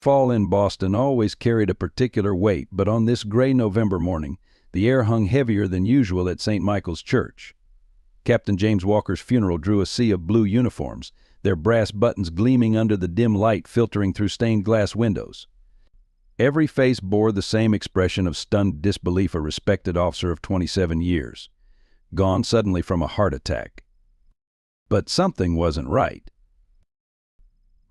Fall in Boston always carried a particular weight, but on this gray November morning, the air hung heavier than usual at St. Michael's Church. Captain James Walker's funeral drew a sea of blue uniforms, their brass buttons gleaming under the dim light filtering through stained glass windows. Every face bore the same expression of stunned disbelief. A respected officer of 27 years, gone suddenly from a heart attack. But something wasn't right.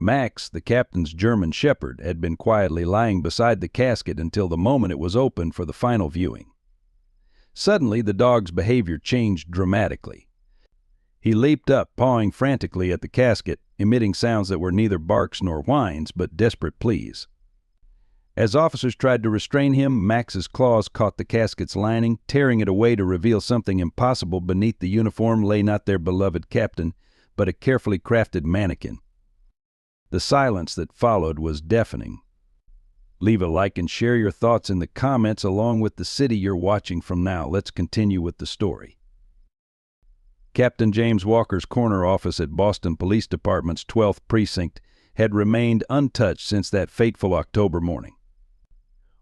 Max, the captain's German shepherd, had been quietly lying beside the casket until the moment it was opened for the final viewing. Suddenly, the dog's behavior changed dramatically. He leaped up, pawing frantically at the casket, emitting sounds that were neither barks nor whines, but desperate pleas. As officers tried to restrain him, Max's claws caught the casket's lining, tearing it away to reveal something impossible. Beneath the uniform lay not their beloved captain, but a carefully crafted mannequin. The silence that followed was deafening. Leave a like and share your thoughts in the comments along with the city you're watching from now. Let's continue with the story. Captain James Walker's corner office at Boston Police Department's 12th Precinct had remained untouched since that fateful October morning.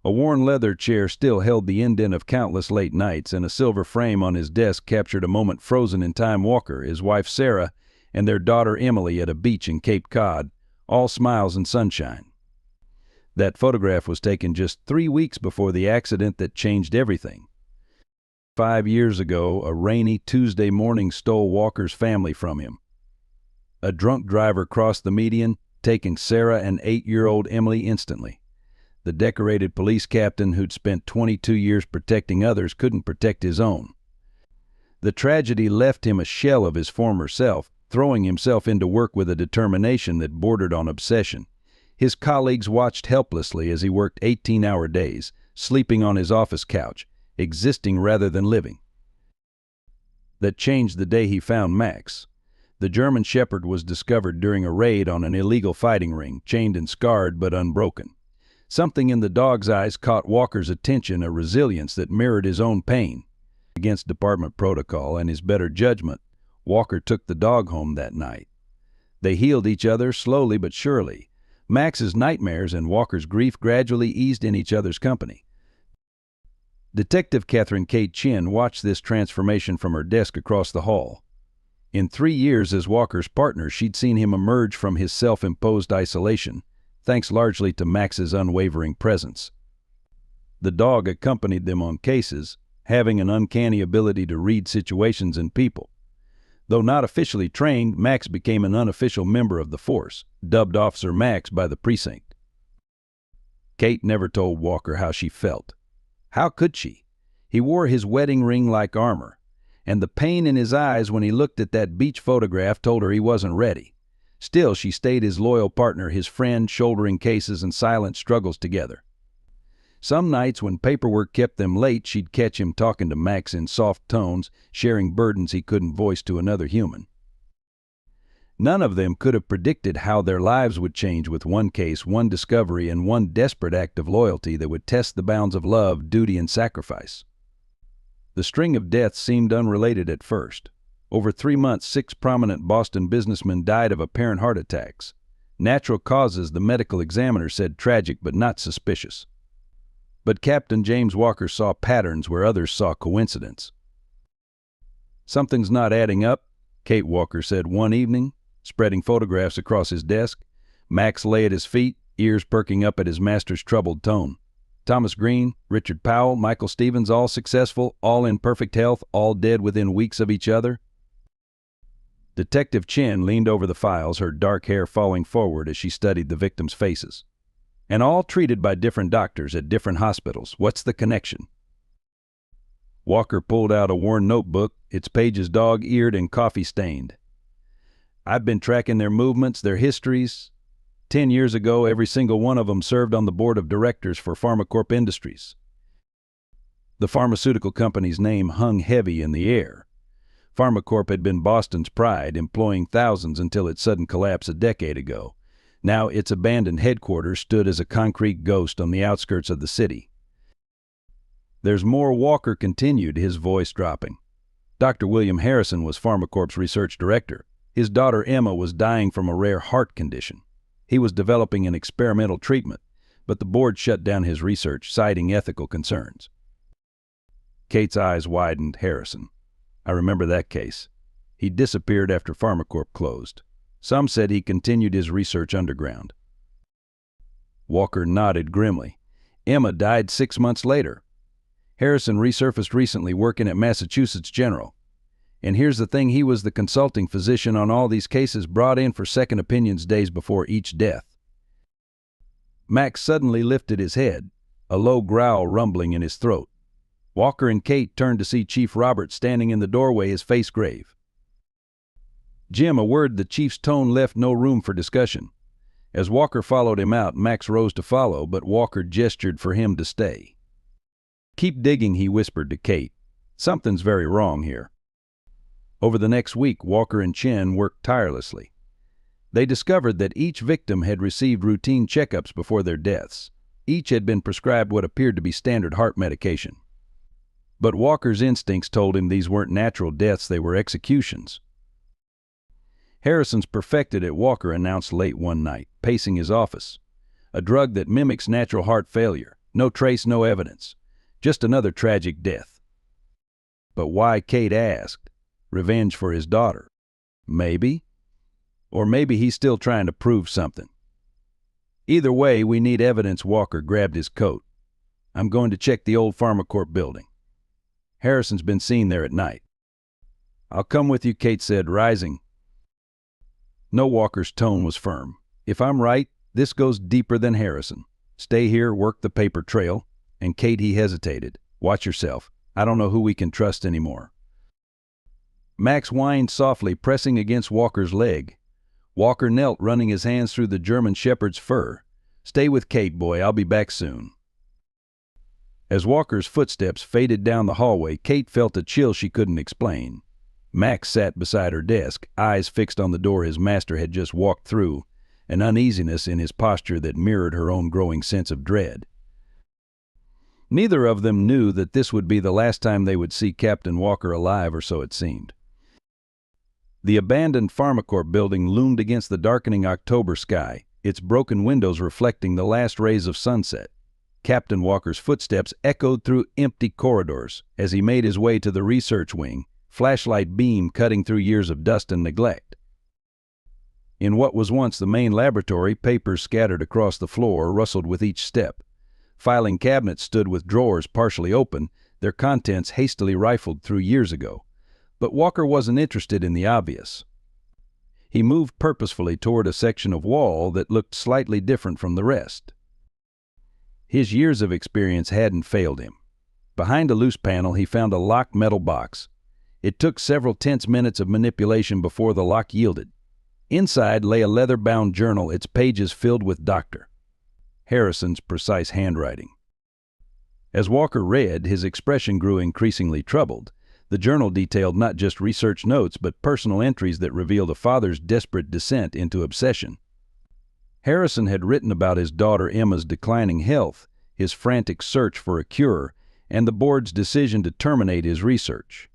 A worn leather chair still held the indent of countless late nights, and a silver frame on his desk captured a moment frozen in time. Walker, his wife Sarah, and their daughter Emily at a beach in Cape Cod, all smiles and sunshine. That photograph was taken just 3 weeks before the accident that changed everything. 5 years ago, a rainy Tuesday morning stole Walker's family from him. A drunk driver crossed the median, taking Sarah and 8-year-old Emily instantly. The decorated police captain who'd spent 22 years protecting others couldn't protect his own. The tragedy left him a shell of his former self, throwing himself into work with a determination that bordered on obsession. His colleagues watched helplessly as he worked 18-hour days, sleeping on his office couch, existing rather than living. That changed the day he found Max. The German shepherd was discovered during a raid on an illegal fighting ring, chained and scarred but unbroken. Something in the dog's eyes caught Walker's attention, a resilience that mirrored his own pain. Against department protocol and his better judgment, Walker took the dog home that night. They healed each other slowly but surely. Max's nightmares and Walker's grief gradually eased in each other's company. Detective Catherine Kate Chin watched this transformation from her desk across the hall. In 3 years as Walker's partner, she'd seen him emerge from his self-imposed isolation, thanks largely to Max's unwavering presence. The dog accompanied them on cases, having an uncanny ability to read situations and people. Though not officially trained, Max became an unofficial member of the force, dubbed Officer Max by the precinct. Kate never told Walker how she felt. How could she? He wore his wedding ring like armor, and the pain in his eyes when he looked at that beach photograph told her he wasn't ready. Still, she stayed his loyal partner, his friend, shouldering cases and silent struggles together. Some nights when paperwork kept them late, she'd catch him talking to Max in soft tones, sharing burdens he couldn't voice to another human. None of them could have predicted how their lives would change with one case, one discovery, and one desperate act of loyalty that would test the bounds of love, duty, and sacrifice. The string of deaths seemed unrelated at first. Over 3 months, 6 prominent Boston businessmen died of apparent heart attacks. Natural causes, the medical examiner said, tragic but not suspicious. But Captain James Walker saw patterns where others saw coincidence. "Something's not adding up," Kate Walker said one evening, spreading photographs across his desk. Max lay at his feet, ears perking up at his master's troubled tone. Thomas Green, Richard Powell, Michael Stevens, all successful, all in perfect health, all dead within weeks of each other. Detective Chin leaned over the files, her dark hair falling forward as she studied the victims' faces. And all treated by different doctors at different hospitals. What's the connection? Walker pulled out a worn notebook, its pages dog-eared and coffee-stained. "I've been tracking their movements, their histories. 10 years ago, every single one of them served on the board of directors for PharmaCorp Industries." The pharmaceutical company's name hung heavy in the air. PharmaCorp had been Boston's pride, employing thousands until its sudden collapse a decade ago. Now its abandoned headquarters stood as a concrete ghost on the outskirts of the city. "There's more," Walker continued, his voice dropping. Dr. William Harrison was PharmaCorp's research director. His daughter Emma was dying from a rare heart condition. He was developing an experimental treatment, but the board shut down his research, citing ethical concerns. Kate's eyes widened. Harrison. I remember that case. He disappeared after PharmaCorp closed. Some said he continued his research underground. Walker nodded grimly. Emma died 6 months later. Harrison resurfaced recently, working at Massachusetts General. And here's the thing, he was the consulting physician on all these cases, brought in for second opinions days before each death. Max suddenly lifted his head, a low growl rumbling in his throat. Walker and Kate turned to see Chief Roberts standing in the doorway, his face grave. Jim, a word the chief's tone left no room for discussion. As Walker followed him out, Max rose to follow, but Walker gestured for him to stay. Keep digging, he whispered to Kate. Something's very wrong here. Over the next week, Walker and Chen worked tirelessly. They discovered that each victim had received routine checkups before their deaths. Each had been prescribed what appeared to be standard heart medication. But Walker's instincts told him these weren't natural deaths, they were executions. Harrison's perfected it, Walker announced late one night, pacing his office. A drug that mimics natural heart failure. No trace, no evidence. Just another tragic death. But why, Kate asked. Revenge for his daughter. Maybe. Or maybe he's still trying to prove something. Either way, we need evidence. Walker grabbed his coat. I'm going to check the old PharmaCorp building. Harrison's been seen there at night. I'll come with you, Kate said, rising. No, Walker's tone was firm. If I'm right, this goes deeper than Harrison. Stay here, work the paper trail. And Kate, he hesitated. Watch yourself. I don't know who we can trust anymore. Max whined softly, pressing against Walker's leg. Walker knelt, running his hands through the German shepherd's fur. Stay with Kate, boy. I'll be back soon. As Walker's footsteps faded down the hallway, Kate felt a chill she couldn't explain. Max sat beside her desk, eyes fixed on the door his master had just walked through, an uneasiness in his posture that mirrored her own growing sense of dread. Neither of them knew that this would be the last time they would see Captain Walker alive, or so it seemed. The abandoned PharmaCorp building loomed against the darkening October sky, its broken windows reflecting the last rays of sunset. Captain Walker's footsteps echoed through empty corridors as he made his way to the research wing, flashlight beam cutting through years of dust and neglect. In what was once the main laboratory, papers scattered across the floor rustled with each step. Filing cabinets stood with drawers partially open, their contents hastily rifled through years ago. But Walker wasn't interested in the obvious. He moved purposefully toward a section of wall that looked slightly different from the rest. His years of experience hadn't failed him. Behind a loose panel, he found a locked metal box. It took several tense minutes of manipulation before the lock yielded. Inside lay a leather-bound journal, its pages filled with Dr. Harrison's precise handwriting. As Walker read, his expression grew increasingly troubled. The journal detailed not just research notes, but personal entries that revealed a father's desperate descent into obsession. Harrison had written about his daughter Emma's declining health, his frantic search for a cure, and the board's decision to terminate his research.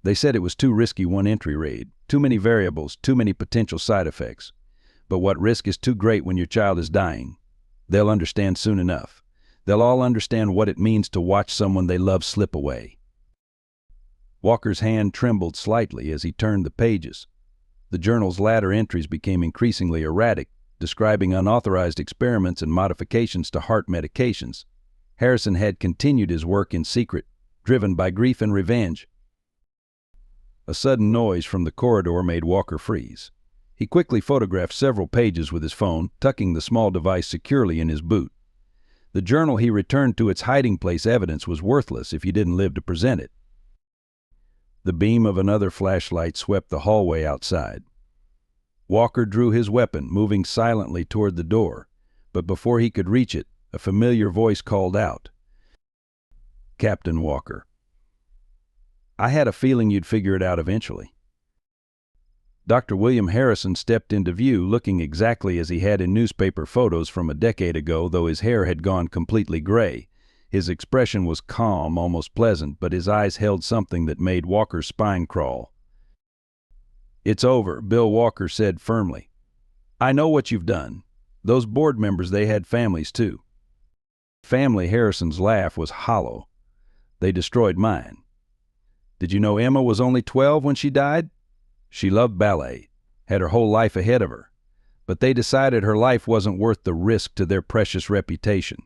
They said it was too risky, one entry read. Too many variables, too many potential side effects. But what risk is too great when your child is dying? They'll understand soon enough. They'll all understand what it means to watch someone they love slip away. Walker's hand trembled slightly as he turned the pages. The journal's latter entries became increasingly erratic, describing unauthorized experiments and modifications to heart medications. Harrison had continued his work in secret, driven by grief and revenge. A sudden noise from the corridor made Walker freeze. He quickly photographed several pages with his phone, tucking the small device securely in his boot. The journal he returned to its hiding place. Evidence was worthless if you didn't live to present it. The beam of another flashlight swept the hallway outside. Walker drew his weapon, moving silently toward the door, but before he could reach it, a familiar voice called out. Captain Walker. I had a feeling you'd figure it out eventually. Dr. William Harrison stepped into view, looking exactly as he had in newspaper photos from a decade ago, though his hair had gone completely gray. His expression was calm, almost pleasant, but his eyes held something that made Walker's spine crawl. It's over, Bill Walker said firmly. I know what you've done. Those board members, they had families too. Family. Harrison's laugh was hollow. They destroyed mine. Did you know Emma was only 12 when she died? She loved ballet, had her whole life ahead of her, but they decided her life wasn't worth the risk to their precious reputation.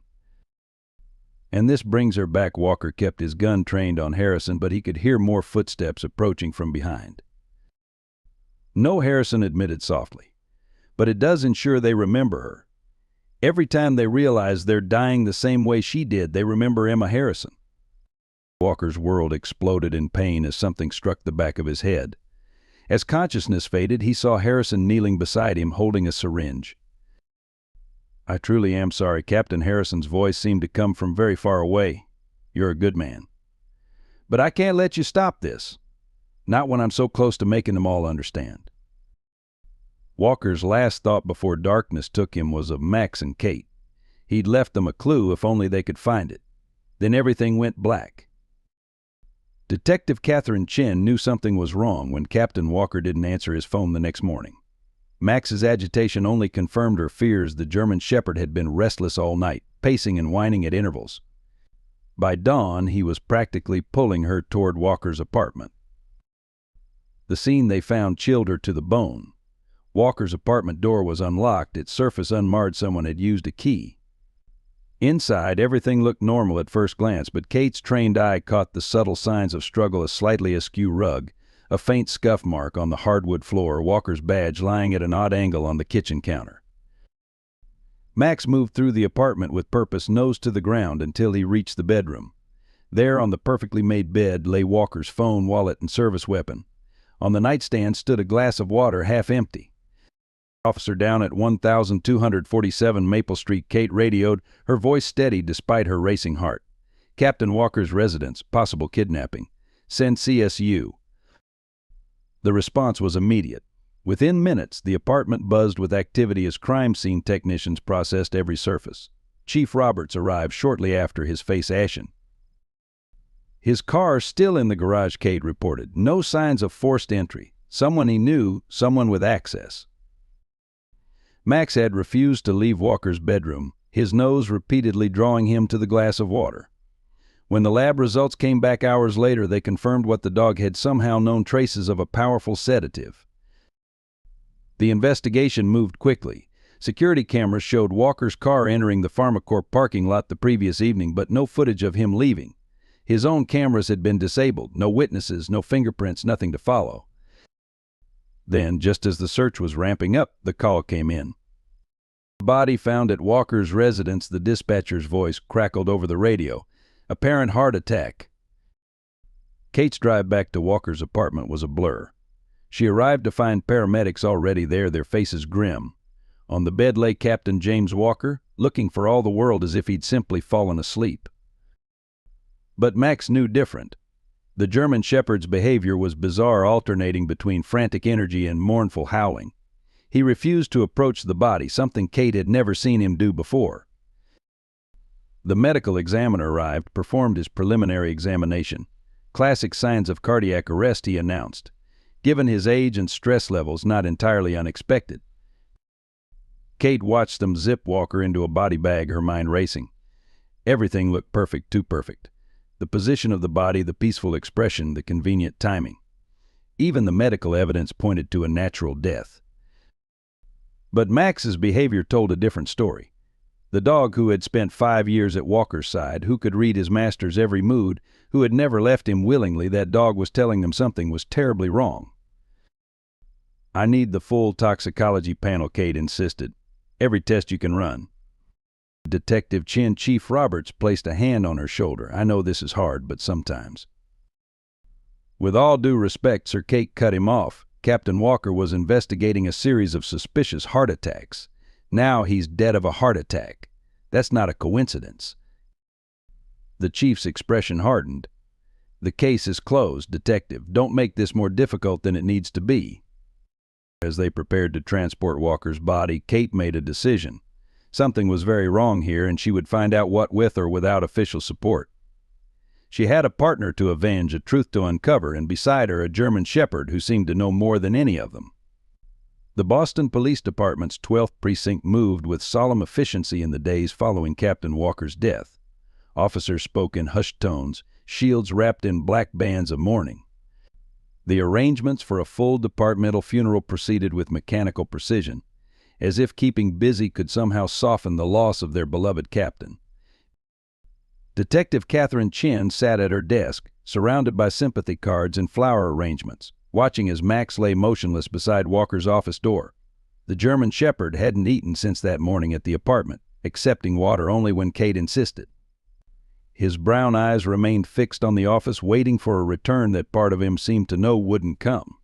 And this brings her back. Walker kept his gun trained on Harrison, but he could hear more footsteps approaching from behind. No, Harrison admitted softly, but it does ensure they remember her. Every time they realize they're dying the same way she did, they remember Emma Harrison. Walker's world exploded in pain as something struck the back of his head. As consciousness faded, he saw Harrison kneeling beside him, holding a syringe. I truly am sorry. Captain Harrison's voice seemed to come from very far away. You're a good man. But I can't let you stop this. Not when I'm so close to making them all understand. Walker's last thought before darkness took him was of Max and Kate. He'd left them a clue if only they could find it. Then everything went black. Detective Catherine Chen knew something was wrong when Captain Walker didn't answer his phone the next morning. Max's agitation only confirmed her fears. The German Shepherd had been restless all night, pacing and whining at intervals. By dawn, he was practically pulling her toward Walker's apartment. The scene they found chilled her to the bone. Walker's apartment door was unlocked, its surface unmarred. Someone had used a key. Inside, everything looked normal at first glance, but Kate's trained eye caught the subtle signs of struggle: a slightly askew rug, a faint scuff mark on the hardwood floor, Walker's badge lying at an odd angle on the kitchen counter. Max moved through the apartment with purpose, nose to the ground, until he reached the bedroom. There, on the perfectly made bed, lay Walker's phone, wallet, and service weapon. On the nightstand stood a glass of water, half empty. Officer down at 1247 Maple Street. Kate radioed, her voice steady despite her racing heart. Captain Walker's residence, possible kidnapping. Send CSU. The response was immediate. Within minutes, the apartment buzzed with activity as crime scene technicians processed every surface. Chief Roberts arrived shortly after, his face ashen. His car still in the garage, Kate reported. No signs of forced entry. Someone he knew, someone with access. Max had refused to leave Walker's bedroom, his nose repeatedly drawing him to the glass of water. When the lab results came back hours later, they confirmed what the dog had somehow known: traces of a powerful sedative. The investigation moved quickly. Security cameras showed Walker's car entering the PharmaCorp parking lot the previous evening, but no footage of him leaving. His own cameras had been disabled. No witnesses, no fingerprints, nothing to follow. Then, just as the search was ramping up, the call came in. Body found at Walker's residence. The dispatcher's voice crackled over the radio. Apparent heart attack. Kate's drive back to Walker's apartment was a blur. She arrived to find paramedics already there, their faces grim. On the bed lay Captain James Walker, looking for all the world as if he'd simply fallen asleep. But Max knew different. The German Shepherd's behavior was bizarre, alternating between frantic energy and mournful howling. He refused to approach the body, something Kate had never seen him do before. The medical examiner arrived, performed his preliminary examination. Classic signs of cardiac arrest, he announced. Given his age and stress levels, not entirely unexpected. Kate watched them zip Walker into a body bag, her mind racing. Everything looked perfect, too perfect. The position of the body, the peaceful expression, the convenient timing. Even the medical evidence pointed to a natural death. But Max's behavior told a different story. The dog who had spent 5 years at Walker's side, who could read his master's every mood, who had never left him willingly, that dog was telling them something was terribly wrong. I need the full toxicology panel, Kate insisted. Every test you can run. Detective Chen. Chief Roberts placed a hand on her shoulder. I know this is hard, but sometimes. With all due respect, Sir. Kate cut him off. Captain Walker was investigating a series of suspicious heart attacks. Now he's dead of a heart attack. That's not a coincidence. The chief's expression hardened. The case is closed, Detective. Don't make this more difficult than it needs to be. As they prepared to transport Walker's body, Kate made a decision. Something was very wrong here, and she would find out what with or without official support. She had a partner to avenge, a truth to uncover, and beside her a German Shepherd who seemed to know more than any of them. The Boston Police Department's 12th Precinct moved with solemn efficiency in the days following Captain Walker's death. Officers spoke in hushed tones, shields wrapped in black bands of mourning. The arrangements for a full departmental funeral proceeded with mechanical precision, as if keeping busy could somehow soften the loss of their beloved captain. Detective Catherine Chin sat at her desk, surrounded by sympathy cards and flower arrangements, watching as Max lay motionless beside Walker's office door. The German Shepherd hadn't eaten since that morning at the apartment, accepting water only when Kate insisted. His brown eyes remained fixed on the office, waiting for a return that part of him seemed to know wouldn't come.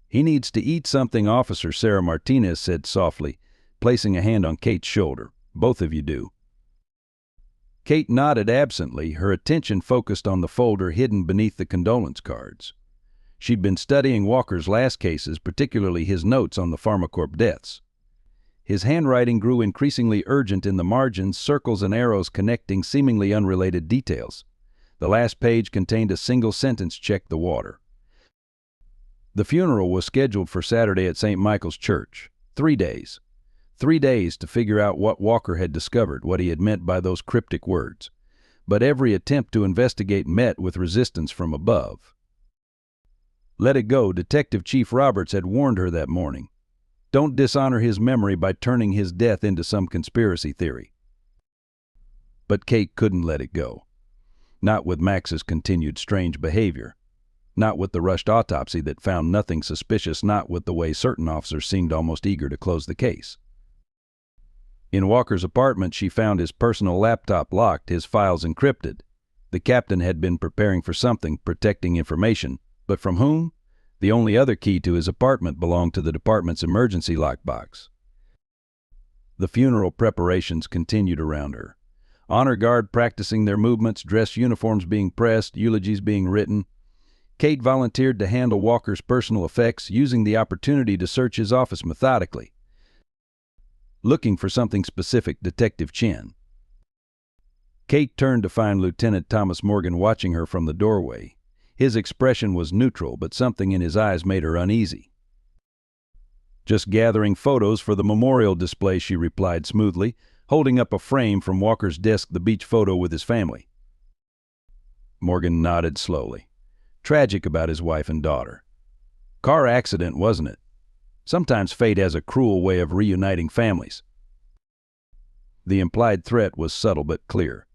"He needs to eat something," Officer Sarah Martinez said softly, placing a hand on Kate's shoulder. "Both of you do." Kate nodded absently, her attention focused on the folder hidden beneath the condolence cards. She'd been studying Walker's last cases, particularly his notes on the Pharmacorp deaths. His handwriting grew increasingly urgent in the margins, circles and arrows connecting seemingly unrelated details. The last page contained a single sentence: "Check the water." The funeral was scheduled for Saturday at St. Michael's Church. 3 days. 3 days to figure out what Walker had discovered, what he had meant by those cryptic words. But every attempt to investigate met with resistance from above. Let it go, Detective Chief Roberts had warned her that morning. Don't dishonor his memory by turning his death into some conspiracy theory. But Kate couldn't let it go. Not with Max's continued strange behavior. Not with the rushed autopsy that found nothing suspicious, not with the way certain officers seemed almost eager to close the case. In Walker's apartment, she found his personal laptop locked, his files encrypted. The captain had been preparing for something, protecting information. But from whom? The only other key to his apartment belonged to the department's emergency lockbox. The funeral preparations continued around her. Honor guard practicing their movements, dress uniforms being pressed, eulogies being written. Kate volunteered to handle Walker's personal effects, using the opportunity to search his office methodically. Looking for something specific, Detective Chin. Kate turned to find Lieutenant Thomas Morgan watching her from the doorway. His expression was neutral, but something in his eyes made her uneasy. "Just gathering photos for the memorial display," she replied smoothly, holding up a frame from Walker's desk, the beach photo with his family. Morgan nodded slowly. Tragic about his wife and daughter. Car accident, wasn't it? Sometimes fate has a cruel way of reuniting families. The implied threat was subtle but clear.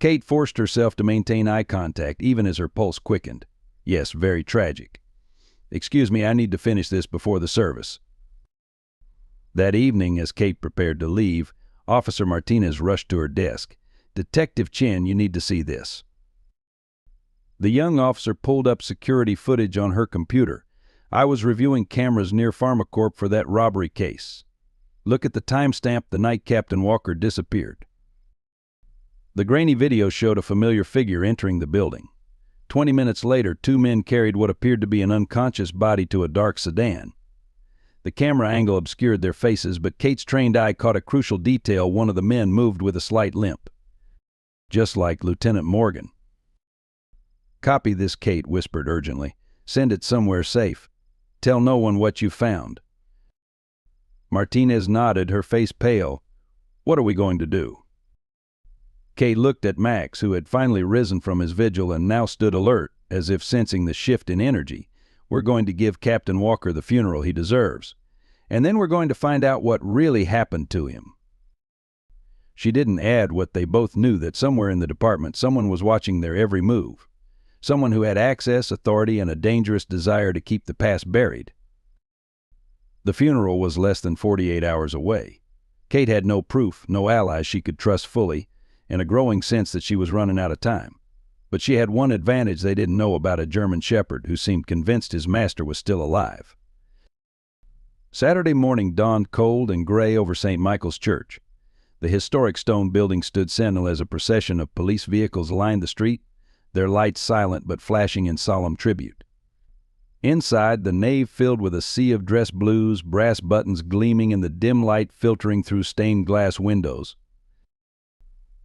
Kate forced herself to maintain eye contact, even as her pulse quickened. "Yes, very tragic. Excuse me, I need to finish this before the service." That evening, as Kate prepared to leave, Officer Martinez rushed to her desk. "Detective Chin, you need to see this." The young officer pulled up security footage on her computer. "I was reviewing cameras near Pharmacorp for that robbery case. Look at the timestamp the night Captain Walker disappeared." The grainy video showed a familiar figure entering the building. 20 minutes later, 2 men carried what appeared to be an unconscious body to a dark sedan. The camera angle obscured their faces, but Kate's trained eye caught a crucial detail: one of the men moved with a slight limp. Just like Lieutenant Morgan. "Copy this," Kate whispered urgently. "Send it somewhere safe. Tell no one what you found." Martinez nodded, her face pale. "What are we going to do?" Kate looked at Max, who had finally risen from his vigil and now stood alert, as if sensing the shift in energy. "We're going to give Captain Walker the funeral he deserves. And then we're going to find out what really happened to him." She didn't add what they both knew, that somewhere in the department someone was watching their every move. Someone who had access, authority, and a dangerous desire to keep the past buried. The funeral was less than 48 hours away. Kate had no proof, no allies she could trust fully, and a growing sense that she was running out of time. But she had one advantage they didn't know about: a German Shepherd who seemed convinced his master was still alive. Saturday morning dawned cold and gray over St. Michael's Church. The historic stone building stood sentinel as a procession of police vehicles lined the street, their lights silent but flashing in solemn tribute. Inside, the nave filled with a sea of dress blues, brass buttons gleaming in the dim light filtering through stained glass windows.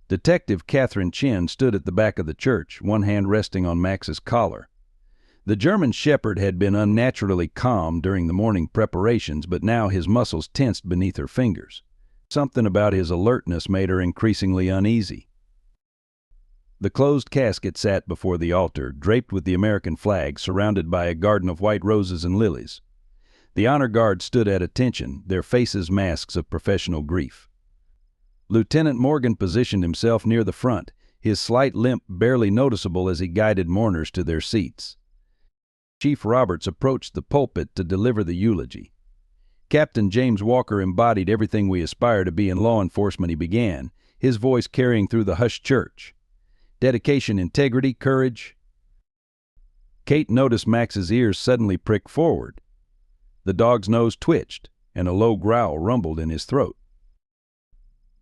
Detective Catherine Chin stood at the back of the church, one hand resting on Max's collar. The German Shepherd had been unnaturally calm during the morning preparations, but now his muscles tensed beneath her fingers. Something about his alertness made her increasingly uneasy. The closed casket sat before the altar, draped with the American flag, surrounded by a garden of white roses and lilies. The honor guard stood at attention, their faces masks of professional grief. Lieutenant Morgan positioned himself near the front, his slight limp barely noticeable as he guided mourners to their seats. Chief Roberts approached the pulpit to deliver the eulogy. Captain James Walker embodied everything we aspire to be in law enforcement, he began, his voice carrying through the hushed church. Dedication, integrity, courage. Kate noticed Max's ears suddenly prick forward. The dog's nose twitched, and a low growl rumbled in his throat.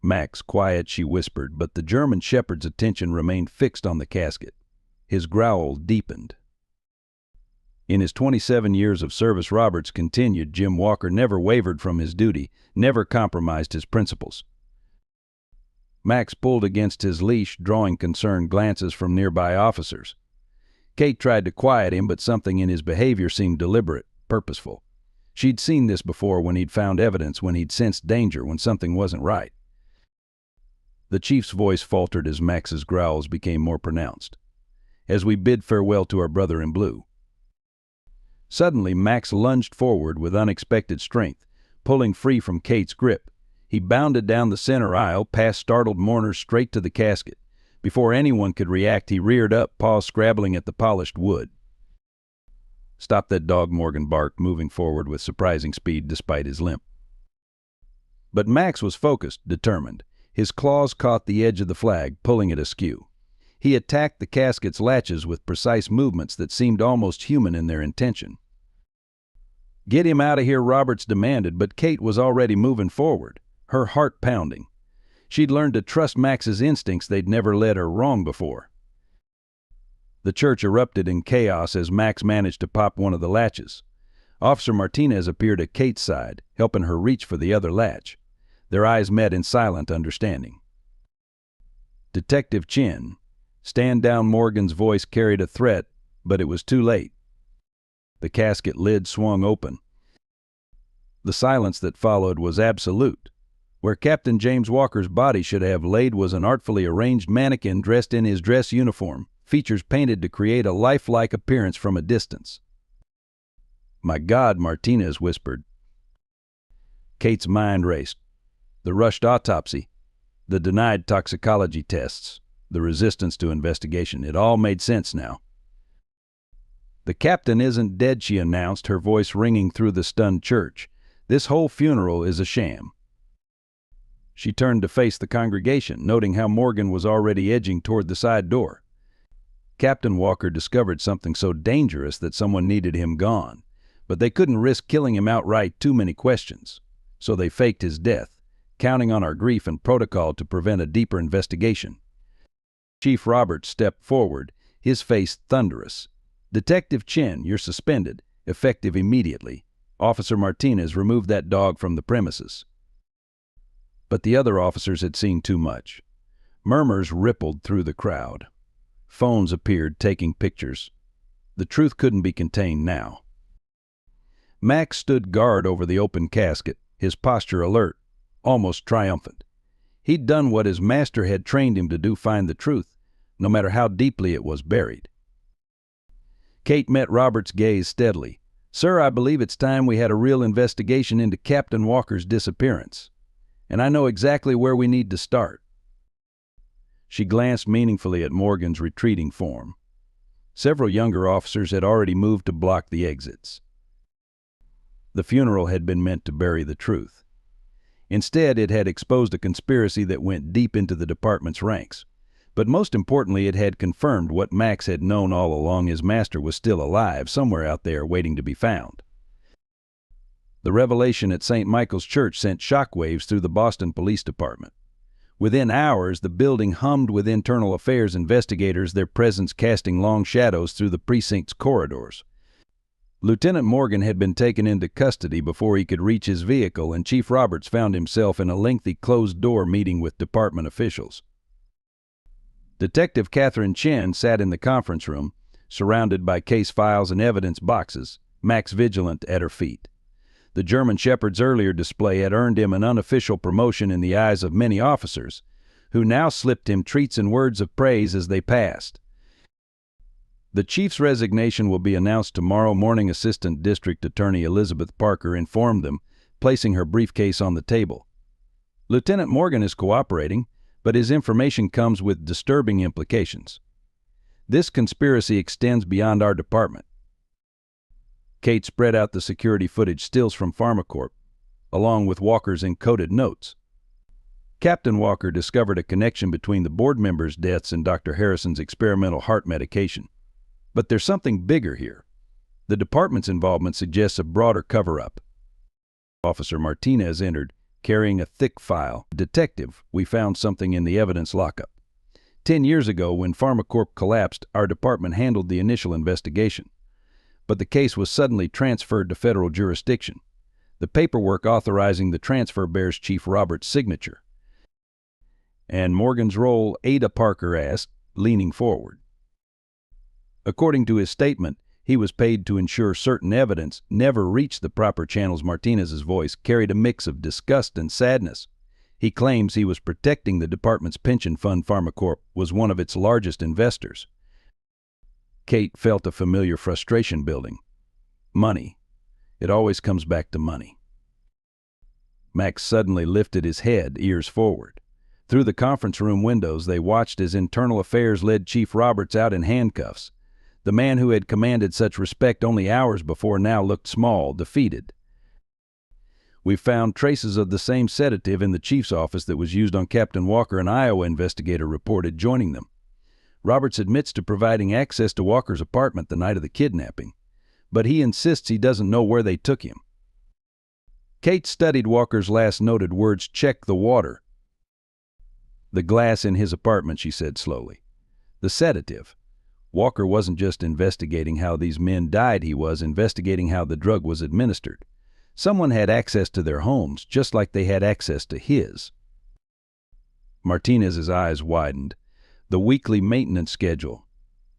"Max, quiet," she whispered, but the German Shepherd's attention remained fixed on the casket. His growl deepened. In his 27 years of service, Roberts continued, Jim Walker never wavered from his duty, never compromised his principles. Max pulled against his leash, drawing concerned glances from nearby officers. Kate tried to quiet him, but something in his behavior seemed deliberate, purposeful. She'd seen this before, when he'd found evidence, when he'd sensed danger, when something wasn't right. The chief's voice faltered as Max's growls became more pronounced. "As we bid farewell to our brother in blue." Suddenly, Max lunged forward with unexpected strength, pulling free from Kate's grip. He bounded down the center aisle, past startled mourners, straight to the casket. Before anyone could react, he reared up, paws scrabbling at the polished wood. "Stop that dog," Morgan barked, moving forward with surprising speed despite his limp. But Max was focused, determined. His claws caught the edge of the flag, pulling it askew. He attacked the casket's latches with precise movements that seemed almost human in their intention. "Get him out of here," Roberts demanded, but Kate was already moving forward, her heart pounding. She'd learned to trust Max's instincts. They'd never led her wrong before. The church erupted in chaos as Max managed to pop one of the latches. Officer Martinez appeared at Kate's side, helping her reach for the other latch. Their eyes met in silent understanding. "Detective Chin, stand down." Morgan's voice carried a threat, but it was too late. The casket lid swung open. The silence that followed was absolute. Where Captain James Walker's body should have laid was an artfully arranged mannequin dressed in his dress uniform, features painted to create a lifelike appearance from a distance. "My God," Martinez whispered. Kate's mind raced. The rushed autopsy, the denied toxicology tests, the resistance to investigation. It all made sense now. "The captain isn't dead," she announced, her voice ringing through the stunned church. "This whole funeral is a sham." She turned to face the congregation, noting how Morgan was already edging toward the side door. Captain Walker discovered something so dangerous that someone needed him gone, but they couldn't risk killing him outright. Too many questions. So they faked his death, counting on our grief and protocol to prevent a deeper investigation. Chief Roberts stepped forward, his face thunderous. "Detective Chin, you're suspended, effective immediately. Officer Martinez, remove that dog from the premises." But the other officers had seen too much. Murmurs rippled through the crowd. Phones appeared, taking pictures. The truth couldn't be contained now. Max stood guard over the open casket, his posture alert, almost triumphant. He'd done what his master had trained him to do, find the truth, no matter how deeply it was buried. Kate met Robert's gaze steadily. "Sir, I believe it's time we had a real investigation into Captain Walker's disappearance. And I know exactly where we need to start." She glanced meaningfully at Morgan's retreating form. Several younger officers had already moved to block the exits. The funeral had been meant to bury the truth. Instead, it had exposed a conspiracy that went deep into the department's ranks. But most importantly, it had confirmed what Max had known all along: his master was still alive, somewhere out there waiting to be found. The revelation at St. Michael's Church sent shockwaves through the Boston Police Department. Within hours, the building hummed with internal affairs investigators, their presence casting long shadows through the precinct's corridors. Lieutenant Morgan had been taken into custody before he could reach his vehicle, and Chief Roberts found himself in a lengthy closed-door meeting with department officials. Detective Catherine Chen sat in the conference room, surrounded by case files and evidence boxes, Max vigilant at her feet. The German Shepherd's earlier display had earned him an unofficial promotion in the eyes of many officers, who now slipped him treats and words of praise as they passed. The chief's resignation will be announced tomorrow morning, Assistant District Attorney Elizabeth Parker informed them, placing her briefcase on the table. Lieutenant Morgan is cooperating, but his information comes with disturbing implications. This conspiracy extends beyond our department. Kate spread out the security footage stills from PharmaCorp, along with Walker's encoded notes. Captain Walker discovered a connection between the board members' deaths and Dr. Harrison's experimental heart medication. But there's something bigger here. The department's involvement suggests a broader cover-up. Officer Martinez entered, carrying a thick file. Detective, we found something in the evidence lockup. 10 years ago, when PharmaCorp collapsed, our department handled the initial investigation. But the case was suddenly transferred to federal jurisdiction. The paperwork authorizing the transfer bears Chief Roberts' signature. And Morgan's role, Ada Parker asked, leaning forward. According to his statement, he was paid to ensure certain evidence never reached the proper channels. Martinez's voice carried a mix of disgust and sadness. He claims he was protecting the department's pension fund. PharmaCorp was one of its largest investors. Kate felt a familiar frustration building. Money. It always comes back to money. Max suddenly lifted his head, ears forward. Through the conference room windows, they watched as Internal Affairs led Chief Roberts out in handcuffs. The man who had commanded such respect only hours before now looked small, defeated. We found traces of the same sedative in the chief's office that was used on Captain Walker, an Iowa investigator reported, joining them. Roberts admits to providing access to Walker's apartment the night of the kidnapping, but he insists he doesn't know where they took him. Kate studied Walker's last noted words, "Check the water." The glass in his apartment, she said slowly. The sedative. Walker wasn't just investigating how these men died, he was investigating how the drug was administered. Someone had access to their homes, just like they had access to his. Martinez's eyes widened. The weekly maintenance schedule.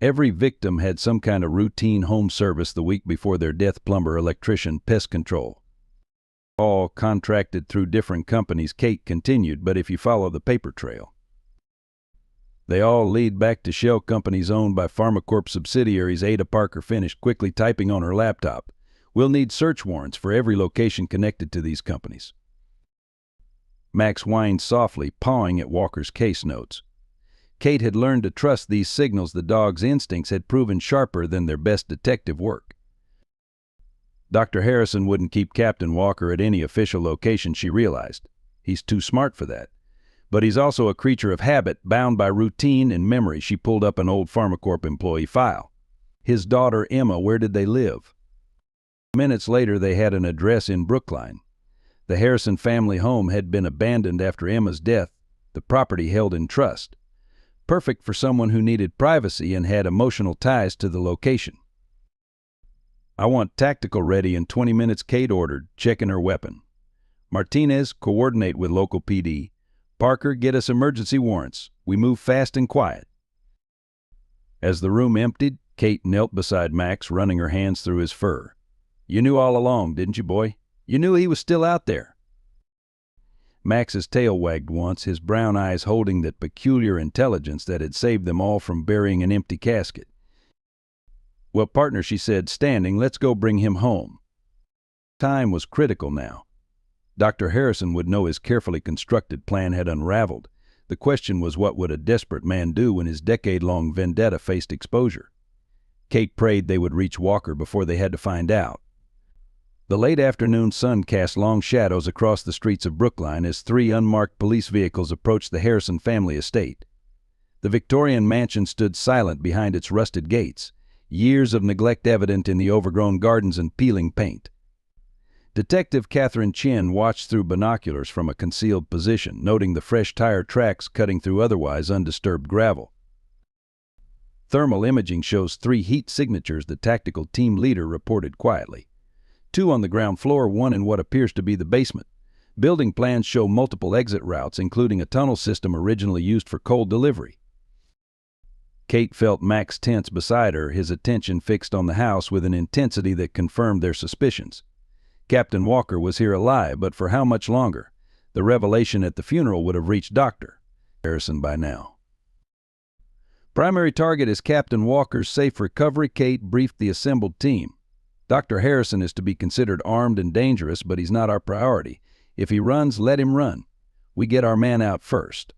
Every victim had some kind of routine home service the week before their death: plumber, electrician, pest control. All contracted through different companies, Kate continued, but if you follow the paper trail, they all lead back to shell companies owned by PharmaCorp subsidiaries. Ada Parker finished, quickly typing on her laptop. We'll need search warrants for every location connected to these companies. Max whined softly, pawing at Walker's case notes. Kate had learned to trust these signals. The dog's instincts had proven sharper than their best detective work. Dr. Harrison wouldn't keep Captain Walker at any official location, she realized. He's too smart for that. But he's also a creature of habit, bound by routine and memory. She pulled up an old PharmaCorp employee file. His daughter, Emma, where did they live? Minutes later, they had an address in Brookline. The Harrison family home had been abandoned after Emma's death, the property held in trust. Perfect for someone who needed privacy and had emotional ties to the location. I want tactical ready in 20 minutes, Kate ordered, checking her weapon. Martinez, coordinate with local PD. Parker, get us emergency warrants. We move fast and quiet. As the room emptied, Kate knelt beside Max, running her hands through his fur. You knew all along, didn't you, boy? You knew he was still out there. Max's tail wagged once, his brown eyes holding that peculiar intelligence that had saved them all from burying an empty casket. Well, partner, she said, standing, let's go bring him home. Time was critical now. Dr. Harrison would know his carefully constructed plan had unraveled. The question was, what would a desperate man do when his decade-long vendetta faced exposure? Kate prayed they would reach Walker before they had to find out. The late afternoon sun cast long shadows across the streets of Brookline as 3 unmarked police vehicles approached the Harrison family estate. The Victorian mansion stood silent behind its rusted gates, years of neglect evident in the overgrown gardens and peeling paint. Detective Catherine Chin watched through binoculars from a concealed position, noting the fresh tire tracks cutting through otherwise undisturbed gravel. Thermal imaging shows 3 heat signatures, the tactical team leader reported quietly. 2 on the ground floor, 1 in what appears to be the basement. Building plans show multiple exit routes, including a tunnel system originally used for coal delivery. Kate felt Max tense beside her, his attention fixed on the house with an intensity that confirmed their suspicions. Captain Walker was here alive, but for how much longer? The revelation at the funeral would have reached Dr. Harrison by now. Primary target is Captain Walker's safe recovery, Kate briefed the assembled team. Dr. Harrison is to be considered armed and dangerous, but he's not our priority. If he runs, let him run. We get our man out first.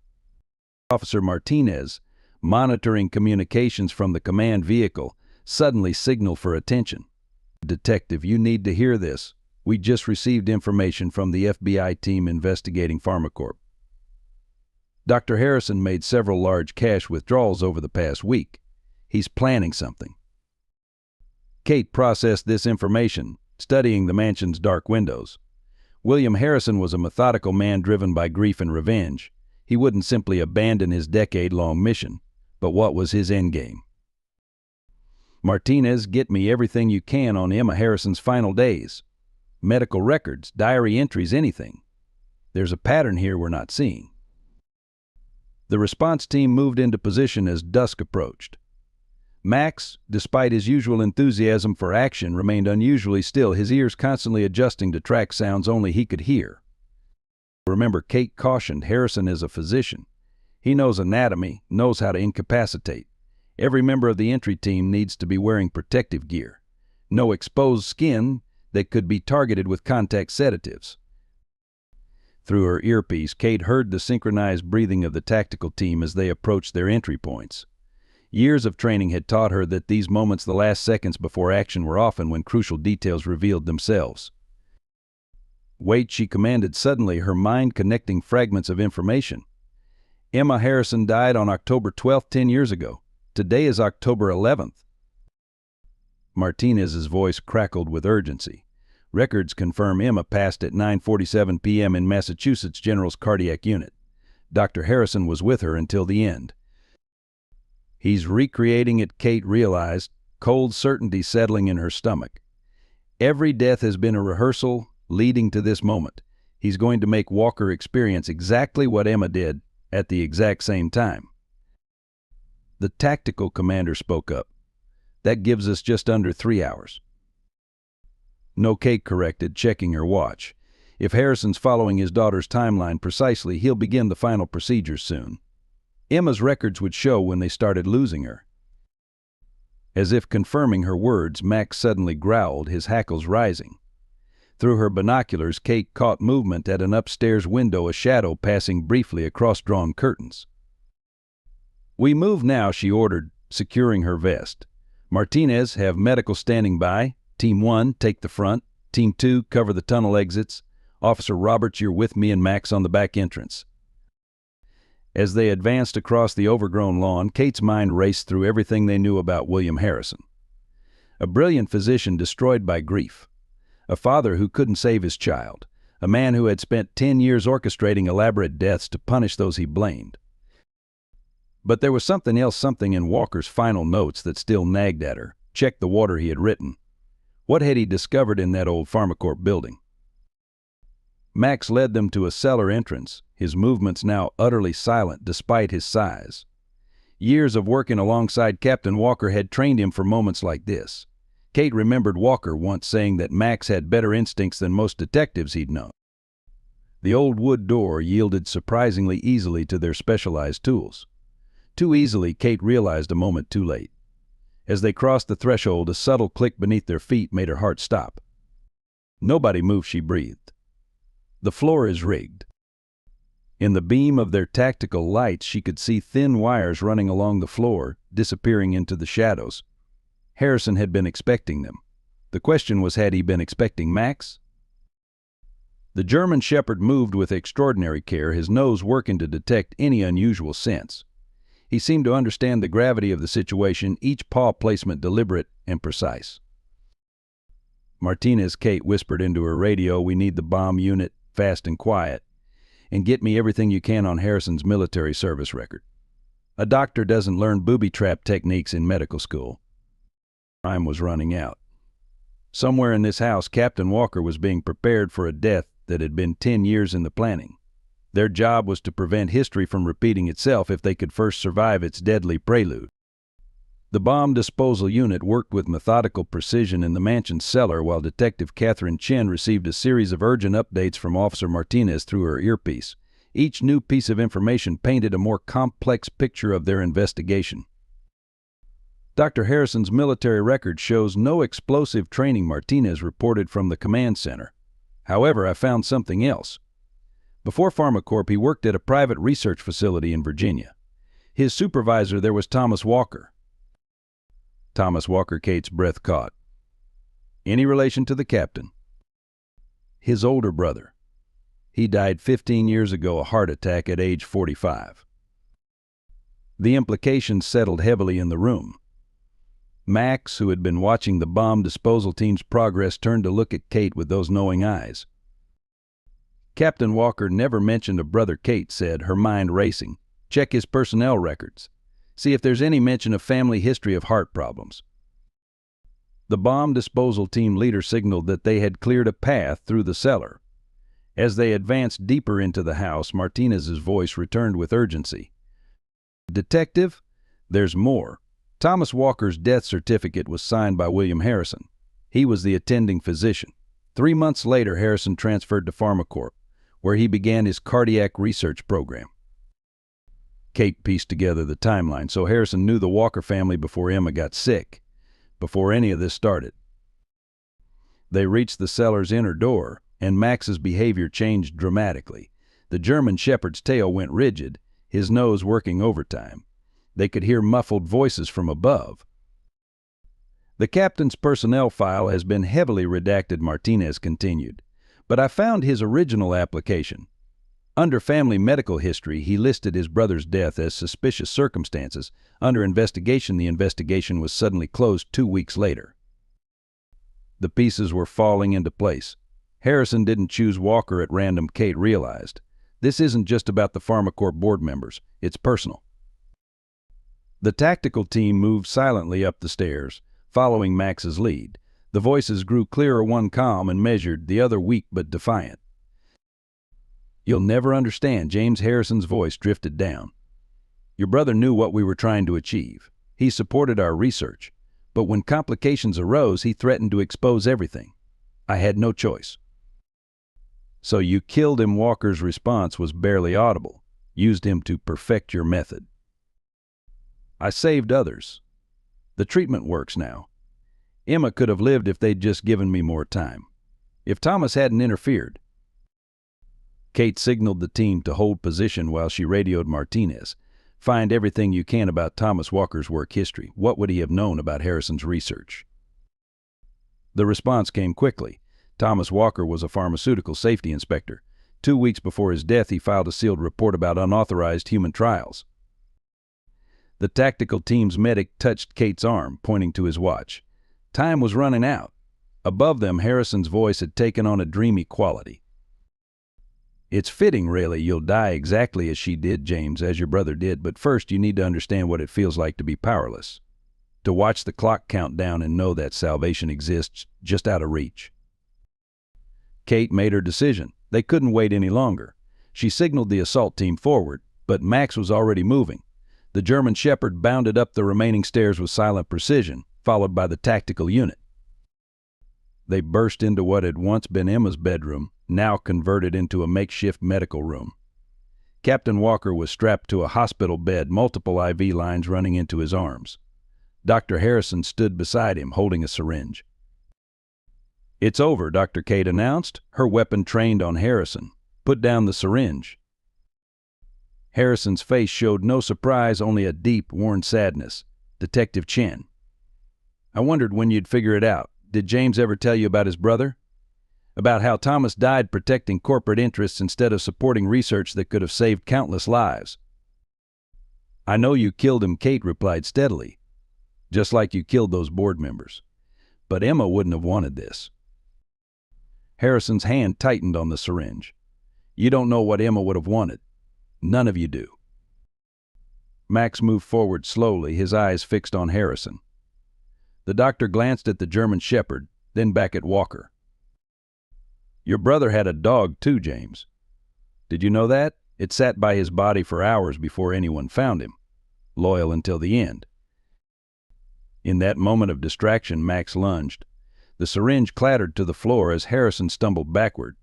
Officer Martinez, monitoring communications from the command vehicle, suddenly signaled for attention. Detective, you need to hear this. We just received information from the FBI team investigating PharmaCorp. Dr. Harrison made several large cash withdrawals over the past week. He's planning something. Kate processed this information, studying the mansion's dark windows. William Harrison was a methodical man driven by grief and revenge. He wouldn't simply abandon his decade-long mission, but what was his endgame? Martinez, get me everything you can on Emma Harrison's final days. Medical records, diary entries, anything. There's a pattern here we're not seeing. The response team moved into position as dusk approached. Max, despite his usual enthusiasm for action, remained unusually still, his ears constantly adjusting to track sounds only he could hear. Remember, Kate cautioned, Harrison is a physician. He knows anatomy, knows how to incapacitate. Every member of the entry team needs to be wearing protective gear. No exposed skin that could be targeted with contact sedatives. Through her earpiece, Kate heard the synchronized breathing of the tactical team as they approached their entry points. Years of training had taught her that these moments, the last seconds before action, were often when crucial details revealed themselves. Wait, she commanded suddenly, her mind connecting fragments of information. Emma Harrison died on October 12th, 10 years ago. Today is October 11th. Martinez's voice crackled with urgency. Records confirm Emma passed at 9:47 p.m. in Massachusetts General's cardiac unit. Dr. Harrison was with her until the end. He's recreating it, Kate realized, cold certainty settling in her stomach. Every death has been a rehearsal leading to this moment. He's going to make Walker experience exactly what Emma did at the exact same time. The tactical commander spoke up. That gives us just under 3 hours. No, Kate corrected, checking her watch. If Harrison's following his daughter's timeline precisely, he'll begin the final procedures soon. Emma's records would show when they started losing her. As if confirming her words, Max suddenly growled, his hackles rising. Through her binoculars, Kate caught movement at an upstairs window, a shadow passing briefly across drawn curtains. We move now, she ordered, securing her vest. Martinez, have medical standing by. Team 1, take the front. Team 2, cover the tunnel exits. Officer Roberts, you're with me and Max on the back entrance. As they advanced across the overgrown lawn, Kate's mind raced through everything they knew about William Harrison. A brilliant physician destroyed by grief. A father who couldn't save his child. A man who had spent 10 years orchestrating elaborate deaths to punish those he blamed. But there was something else, something in Walker's final notes that still nagged at her. Check the water, he had written. What had he discovered in that old PharmaCorp building? Max led them to a cellar entrance, his movements now utterly silent despite his size. Years of working alongside Captain Walker had trained him for moments like this. Kate remembered Walker once saying that Max had better instincts than most detectives he'd known. The old wood door yielded surprisingly easily to their specialized tools. Too easily, Kate realized a moment too late. As they crossed the threshold, a subtle click beneath their feet made her heart stop. Nobody moved, she breathed. The floor is rigged. In the beam of their tactical lights, she could see thin wires running along the floor, disappearing into the shadows. Harrison had been expecting them. The question was, had he been expecting Max? The German shepherd moved with extraordinary care, his nose working to detect any unusual scents. He seemed to understand the gravity of the situation, each paw placement deliberate and precise. Martinez, Kate whispered into her radio, we need the bomb unit, fast and quiet. And get me everything you can on Harrison's military service record. A doctor doesn't learn booby trap techniques in medical school. Time was running out. Somewhere in this house, Captain Walker was being prepared for a death that had been 10 years in the planning. Their job was to prevent history from repeating itself if they could first survive its deadly prelude. The bomb disposal unit worked with methodical precision in the mansion's cellar while Detective Catherine Chen received a series of urgent updates from Officer Martinez through her earpiece. Each new piece of information painted a more complex picture of their investigation. Dr. Harrison's military record shows no explosive training, Martinez reported from the command center. However, I found something else. Before PharmaCorp, he worked at a private research facility in Virginia. His supervisor there was Thomas Walker. Thomas Walker, Kate's breath caught. Any relation to the captain? His older brother. He died 15 years ago, a heart attack at age 45. The implications settled heavily in the room. Max, who had been watching the bomb disposal team's progress, turned to look at Kate with those knowing eyes. Captain Walker never mentioned a brother, Kate said, her mind racing. Check his personnel records. See if there's any mention of family history of heart problems. The bomb disposal team leader signaled that they had cleared a path through the cellar. As they advanced deeper into the house, Martinez's voice returned with urgency. Detective, there's more. Thomas Walker's death certificate was signed by William Harrison. He was the attending physician. 3 months later, Harrison transferred to PharmaCorp, where he began his cardiac research program. Kate pieced together the timeline, so Harrison knew the Walker family before Emma got sick, before any of this started. They reached the cellar's inner door, and Max's behavior changed dramatically. The German Shepherd's tail went rigid, his nose working overtime. They could hear muffled voices from above. The captain's personnel file has been heavily redacted, Martinez continued, but I found his original application. Under family medical history, he listed his brother's death as suspicious circumstances. Under investigation, the investigation was suddenly closed 2 weeks later. The pieces were falling into place. Harrison didn't choose Walker at random, Kate realized. This isn't just about the PharmaCorp board members, it's personal. The tactical team moved silently up the stairs, following Max's lead. The voices grew clearer, one calm and measured, the other weak but defiant. You'll never understand, James Harrison's voice drifted down. Your brother knew what we were trying to achieve. He supported our research. But when complications arose, he threatened to expose everything. I had no choice. So you killed him. Walker's response was barely audible. Used him to perfect your method. I saved others. The treatment works now. Emma could have lived if they'd just given me more time. If Thomas hadn't interfered. Kate signaled the team to hold position while she radioed Martinez. Find everything you can about Thomas Walker's work history. What would he have known about Harrison's research? The response came quickly. Thomas Walker was a pharmaceutical safety inspector. 2 weeks before his death, he filed a sealed report about unauthorized human trials. The tactical team's medic touched Kate's arm, pointing to his watch. Time was running out. Above them, Harrison's voice had taken on a dreamy quality. It's fitting, really. You'll die exactly as she did, James, as your brother did, but first you need to understand what it feels like to be powerless. To watch the clock count down and know that salvation exists just out of reach. Kate made her decision. They couldn't wait any longer. She signaled the assault team forward, but Max was already moving. The German Shepherd bounded up the remaining stairs with silent precision, followed by the tactical unit. They burst into what had once been Emma's bedroom, now converted into a makeshift medical room. Captain Walker was strapped to a hospital bed, multiple IV lines running into his arms. Dr. Harrison stood beside him, holding a syringe. It's over, Dr. Kate announced, her weapon trained on Harrison. Put down the syringe. Harrison's face showed no surprise, only a deep, worn sadness. Detective Chen. I wondered when you'd figure it out. Did James ever tell you about his brother? About how Thomas died protecting corporate interests instead of supporting research that could have saved countless lives? I know you killed him, Kate replied steadily. Just like you killed those board members. But Emma wouldn't have wanted this. Harrison's hand tightened on the syringe. You don't know what Emma would have wanted. None of you do. Max moved forward slowly, his eyes fixed on Harrison. The doctor glanced at the German Shepherd, then back at Walker. Your brother had a dog too, James. Did you know that? It sat by his body for hours before anyone found him. Loyal until the end. In that moment of distraction, Max lunged. The syringe clattered to the floor as Harrison stumbled backward.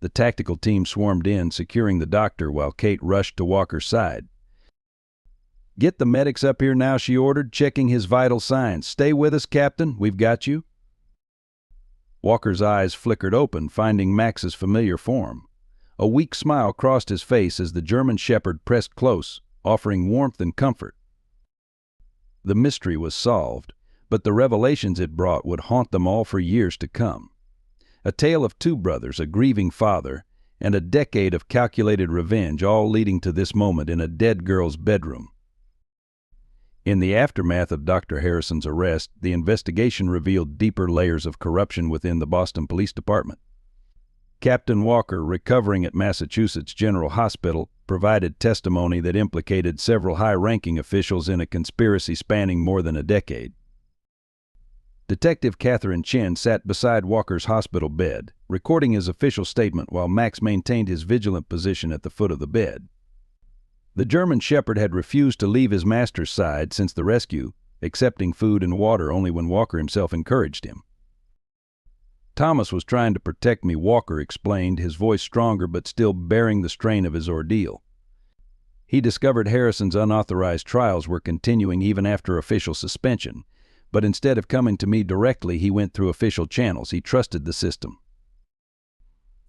The tactical team swarmed in, securing the doctor while Kate rushed to Walker's side. "Get the medics up here now," she ordered, checking his vital signs. "Stay with us, Captain. We've got you." Walker's eyes flickered open, finding Max's familiar form. A weak smile crossed his face as the German Shepherd pressed close, offering warmth and comfort. The mystery was solved, but the revelations it brought would haunt them all for years to come. A tale of two brothers, a grieving father, and a decade of calculated revenge, all leading to this moment in a dead girl's bedroom. In the aftermath of Dr. Harrison's arrest, the investigation revealed deeper layers of corruption within the Boston Police Department. Captain Walker, recovering at Massachusetts General Hospital, provided testimony that implicated several high-ranking officials in a conspiracy spanning more than a decade. Detective Catherine Chen sat beside Walker's hospital bed, recording his official statement while Max maintained his vigilant position at the foot of the bed. The German Shepherd had refused to leave his master's side since the rescue, accepting food and water only when Walker himself encouraged him. "Thomas was trying to protect me," Walker explained, his voice stronger but still bearing the strain of his ordeal. He discovered Harrison's unauthorized trials were continuing even after official suspension, but instead of coming to me directly, he went through official channels. He trusted the system.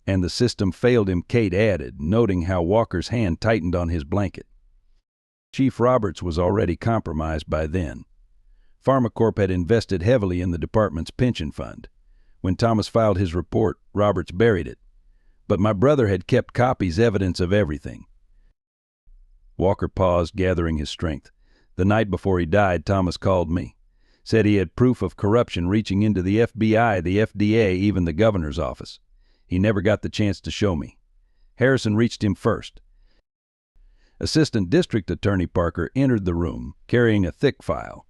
"And the system failed him," Kate added, noting how Walker's hand tightened on his blanket. Chief Roberts was already compromised by then. PharmaCorp had invested heavily in the department's pension fund. When Thomas filed his report, Roberts buried it. But my brother had kept copies, evidence of everything. Walker paused, gathering his strength. "The night before he died, Thomas called me. Said he had proof of corruption reaching into the FBI, the FDA, even the governor's office. He never got the chance to show me. Harrison reached him first." Assistant District Attorney Parker entered the room, carrying a thick file.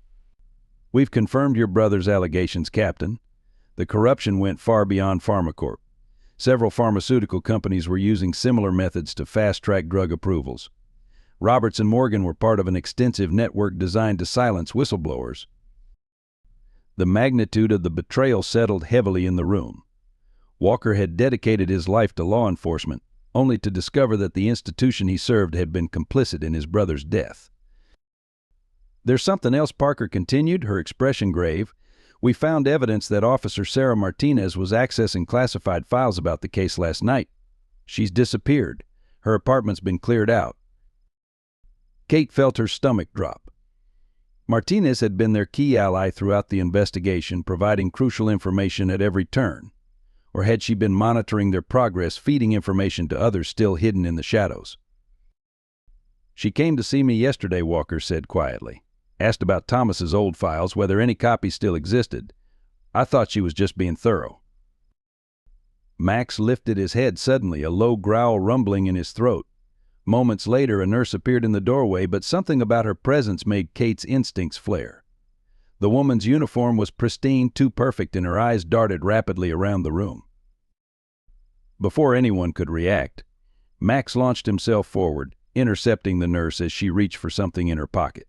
"We've confirmed your brother's allegations, Captain. The corruption went far beyond PharmaCorp. Several pharmaceutical companies were using similar methods to fast-track drug approvals. Roberts and Morgan were part of an extensive network designed to silence whistleblowers." The magnitude of the betrayal settled heavily in the room. Walker had dedicated his life to law enforcement, only to discover that the institution he served had been complicit in his brother's death. "There's something else," Parker continued, her expression grave. "We found evidence that Officer Sarah Martinez was accessing classified files about the case last night. She's disappeared. Her apartment's been cleared out." Kate felt her stomach drop. Martinez had been their key ally throughout the investigation, providing crucial information at every turn. Or had she been monitoring their progress, feeding information to others still hidden in the shadows? "She came to see me yesterday," Walker said quietly. "Asked about Thomas's old files, whether any copies still existed. I thought she was just being thorough." Max lifted his head suddenly, a low growl rumbling in his throat. Moments later, a nurse appeared in the doorway, but something about her presence made Kate's instincts flare. The woman's uniform was pristine, too perfect, and her eyes darted rapidly around the room. Before anyone could react, Max launched himself forward, intercepting the nurse as she reached for something in her pocket.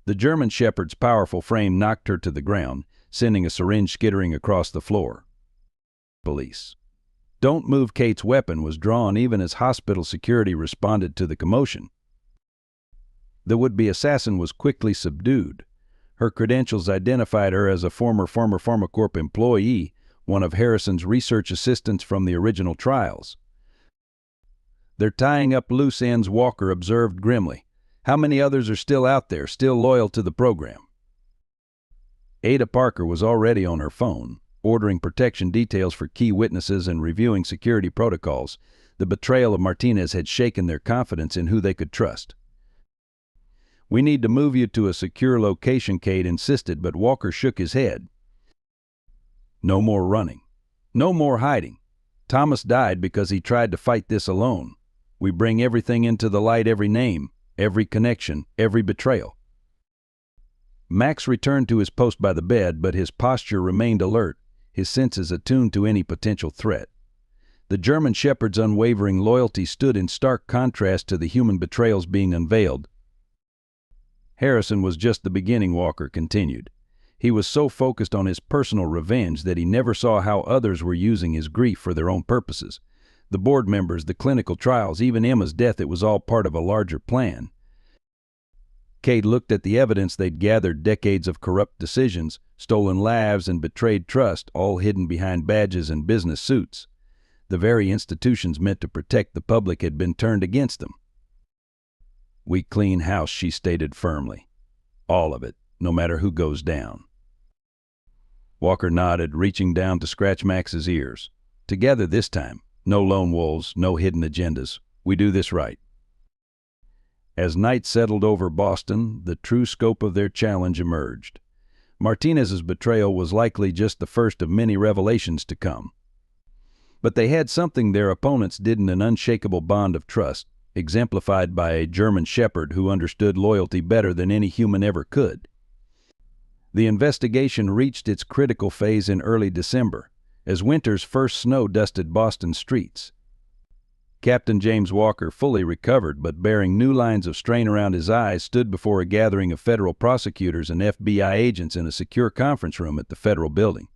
The German Shepherd's powerful frame knocked her to the ground, sending a syringe skittering across the floor. Police. "Don't move." Kate's weapon was drawn even as hospital security responded to the commotion. The would-be assassin was quickly subdued. Her credentials identified her as a former PharmaCorp employee, one of Harrison's research assistants from the original trials. "They're tying up loose ends," Walker observed grimly. "How many others are still out there, still loyal to the program?" Ada Parker was already on her phone, ordering protection details for key witnesses and reviewing security protocols. The betrayal of Martinez had shaken their confidence in who they could trust. "We need to move you to a secure location," Kate insisted, but Walker shook his head. "No more running. No more hiding. Thomas died because he tried to fight this alone. We bring everything into the light, every name, every connection, every betrayal." Max returned to his post by the bed, but his posture remained alert, his senses attuned to any potential threat. The German Shepherd's unwavering loyalty stood in stark contrast to the human betrayals being unveiled. Harrison was just the beginning, Walker continued. He was so focused on his personal revenge that he never saw how others were using his grief for their own purposes. The board members, the clinical trials, even Emma's death, it was all part of a larger plan. Kate looked at the evidence they'd gathered, decades of corrupt decisions, stolen lives, and betrayed trust, all hidden behind badges and business suits. The very institutions meant to protect the public had been turned against them. "We clean house," she stated firmly. "All of it, no matter who goes down." Walker nodded, reaching down to scratch Max's ears. "Together this time. No lone wolves, no hidden agendas. We do this right." As night settled over Boston, the true scope of their challenge emerged. Martinez's betrayal was likely just the first of many revelations to come. But they had something their opponents didn't: an unshakable bond of trust, exemplified by a German shepherd who understood loyalty better than any human ever could. The investigation reached its critical phase in early December, as winter's first snow dusted Boston streets. Captain James Walker, fully recovered but bearing new lines of strain around his eyes, stood before a gathering of federal prosecutors and FBI agents in a secure conference room at the federal building.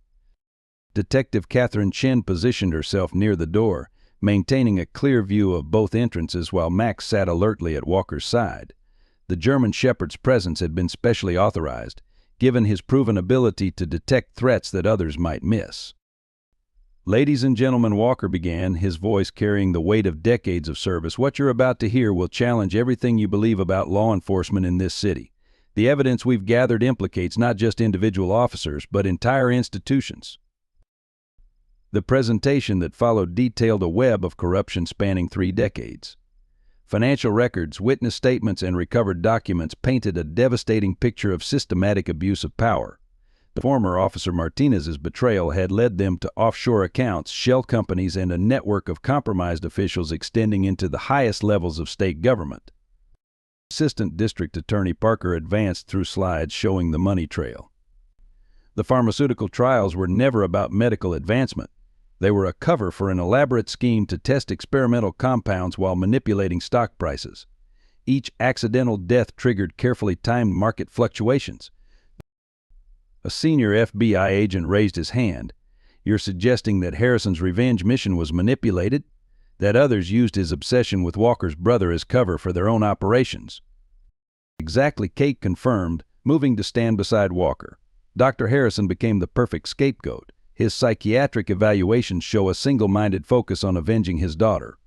Detective Catherine Chin positioned herself near the door, maintaining a clear view of both entrances while Max sat alertly at Walker's side. The German shepherd's presence had been specially authorized, given his proven ability to detect threats that others might miss. "Ladies and gentlemen," Walker began, his voice carrying the weight of decades of service, "what you're about to hear will challenge everything you believe about law enforcement in this city. The evidence we've gathered implicates not just individual officers, but entire institutions." The presentation that followed detailed a web of corruption spanning 3 decades. Financial records, witness statements, and recovered documents painted a devastating picture of systematic abuse of power. Former Officer Martinez's betrayal had led them to offshore accounts, shell companies, and a network of compromised officials extending into the highest levels of state government. Assistant District Attorney Parker advanced through slides showing the money trail. The pharmaceutical trials were never about medical advancement. They were a cover for an elaborate scheme to test experimental compounds while manipulating stock prices. Each accidental death triggered carefully timed market fluctuations. A senior FBI agent raised his hand. "You're suggesting that Harrison's revenge mission was manipulated? That others used his obsession with Walker's brother as cover for their own operations?" "Exactly," Kate confirmed, moving to stand beside Walker. "Dr. Harrison became the perfect scapegoat. His psychiatric evaluations show a single-minded focus on avenging his daughter.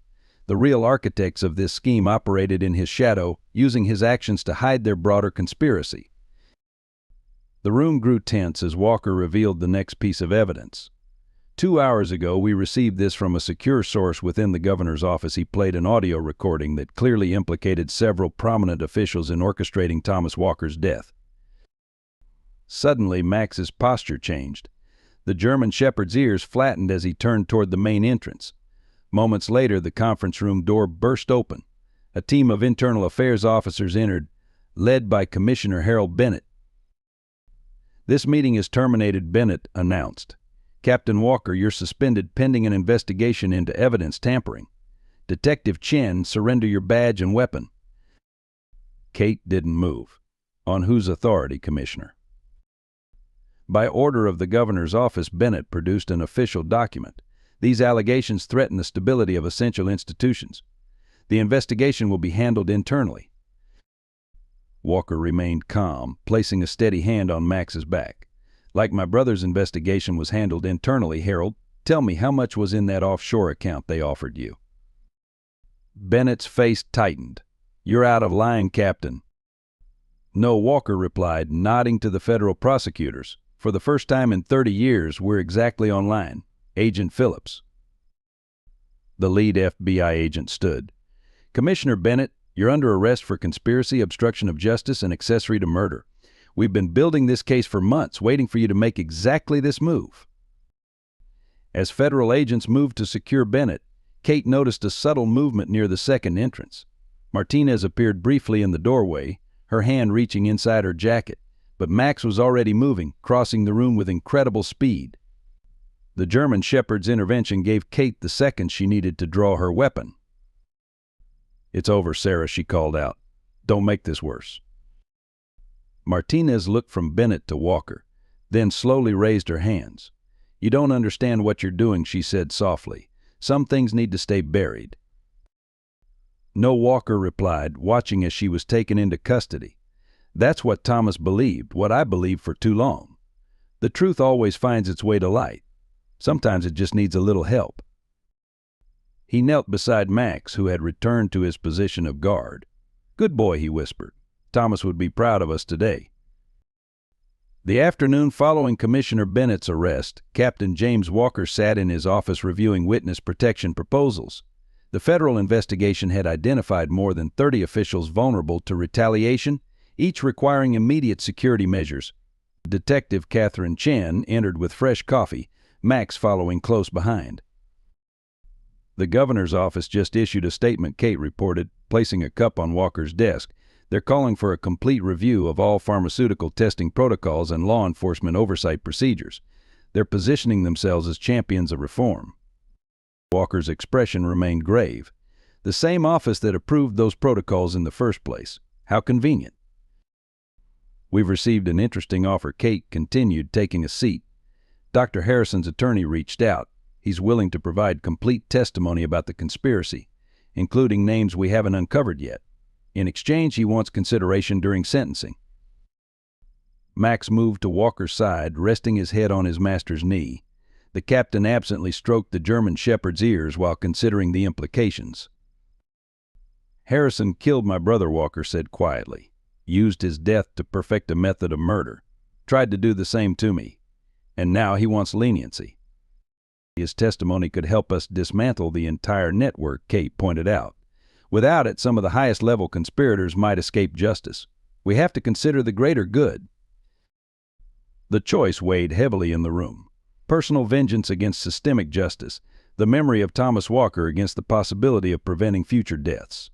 The real architects of this scheme operated in his shadow, using his actions to hide their broader conspiracy." The room grew tense as Walker revealed the next piece of evidence. 2 hours ago, we received this from a secure source within the governor's office." He played an audio recording that clearly implicated several prominent officials in orchestrating Thomas Walker's death. Suddenly, Max's posture changed. The German shepherd's ears flattened as he turned toward the main entrance. Moments later, the conference room door burst open. A team of internal affairs officers entered, led by Commissioner Harold Bennett. "This meeting is terminated," Bennett announced. "Captain Walker, you're suspended pending an investigation into evidence tampering. Detective Chen, surrender your badge and weapon." Kate didn't move. "On whose authority, Commissioner?" By order of the governor's office, Bennett produced an official document. "These allegations threaten the stability of essential institutions. The investigation will be handled internally." Walker remained calm, placing a steady hand on Max's back. "Like my brother's investigation was handled internally, Harold, tell me, how much was in that offshore account they offered you?" Bennett's face tightened. "You're out of line, Captain." "No," Walker replied, nodding to the federal prosecutors. "For the first time in 30 years, we're exactly on line. Agent Phillips." The lead FBI agent stood. "Commissioner Bennett, you're under arrest for conspiracy, obstruction of justice, and accessory to murder. We've been building this case for months, waiting for you to make exactly this move." As federal agents moved to secure Bennett, Kate noticed a subtle movement near the second entrance. Martinez appeared briefly in the doorway, her hand reaching inside her jacket, but Max was already moving, crossing the room with incredible speed. The German shepherd's intervention gave Kate the second she needed to draw her weapon. "It's over, Sarah," she called out. "Don't make this worse." Martinez looked from Bennett to Walker, then slowly raised her hands. "You don't understand what you're doing," she said softly. "Some things need to stay buried." "No," Walker replied, watching as she was taken into custody. "That's what Thomas believed, what I believed for too long. The truth always finds its way to light. Sometimes it just needs a little help." He knelt beside Max, who had returned to his position of guard. "Good boy," he whispered. "Thomas would be proud of us today." The afternoon following Commissioner Bennett's arrest, Captain James Walker sat in his office reviewing witness protection proposals. The federal investigation had identified more than 30 officials vulnerable to retaliation, each requiring immediate security measures. Detective Catherine Chen entered with fresh coffee, Max following close behind. "The governor's office just issued a statement," Kate reported, placing a cup on Walker's desk. "They're calling for a complete review of all pharmaceutical testing protocols and law enforcement oversight procedures. They're positioning themselves as champions of reform." Walker's expression remained grave. "The same office that approved those protocols in the first place. How convenient." "We've received an interesting offer," Kate continued, taking a seat. "Dr. Harrison's attorney reached out. He's willing to provide complete testimony about the conspiracy, including names we haven't uncovered yet. In exchange, he wants consideration during sentencing." Max moved to Walker's side, resting his head on his master's knee. The captain absently stroked the German shepherd's ears while considering the implications. "Harrison killed my brother," Walker said quietly. "Used his death to perfect a method of murder. Tried to do the same to me. And now he wants leniency." "His testimony could help us dismantle the entire network," Kate pointed out. "Without it, some of the highest-level conspirators might escape justice. We have to consider the greater good." The choice weighed heavily in the room. Personal vengeance against systemic justice, the memory of Thomas Walker against the possibility of preventing future deaths.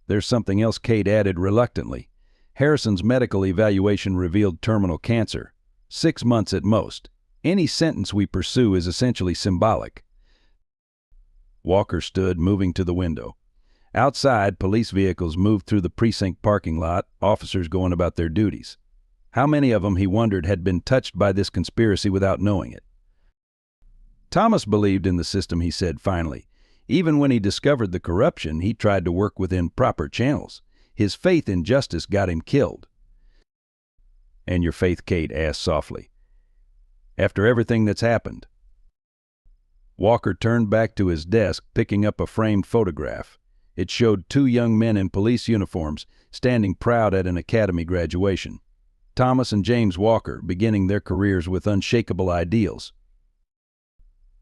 "There's something else," Kate added reluctantly. "Harrison's medical evaluation revealed terminal cancer. 6 months at most. Any sentence we pursue is essentially symbolic." Walker stood, moving to the window. Outside, police vehicles moved through the precinct parking lot, officers going about their duties. How many of them, he wondered, had been touched by this conspiracy without knowing it? "Thomas believed in the system," he said finally. "Even when he discovered the corruption, he tried to work within proper channels. His faith in justice got him killed." "And your faith?" Kate asked softly. "After everything that's happened?" Walker turned back to his desk, picking up a framed photograph. It showed 2 young men in police uniforms, standing proud at an academy graduation. Thomas and James Walker, beginning their careers with unshakable ideals.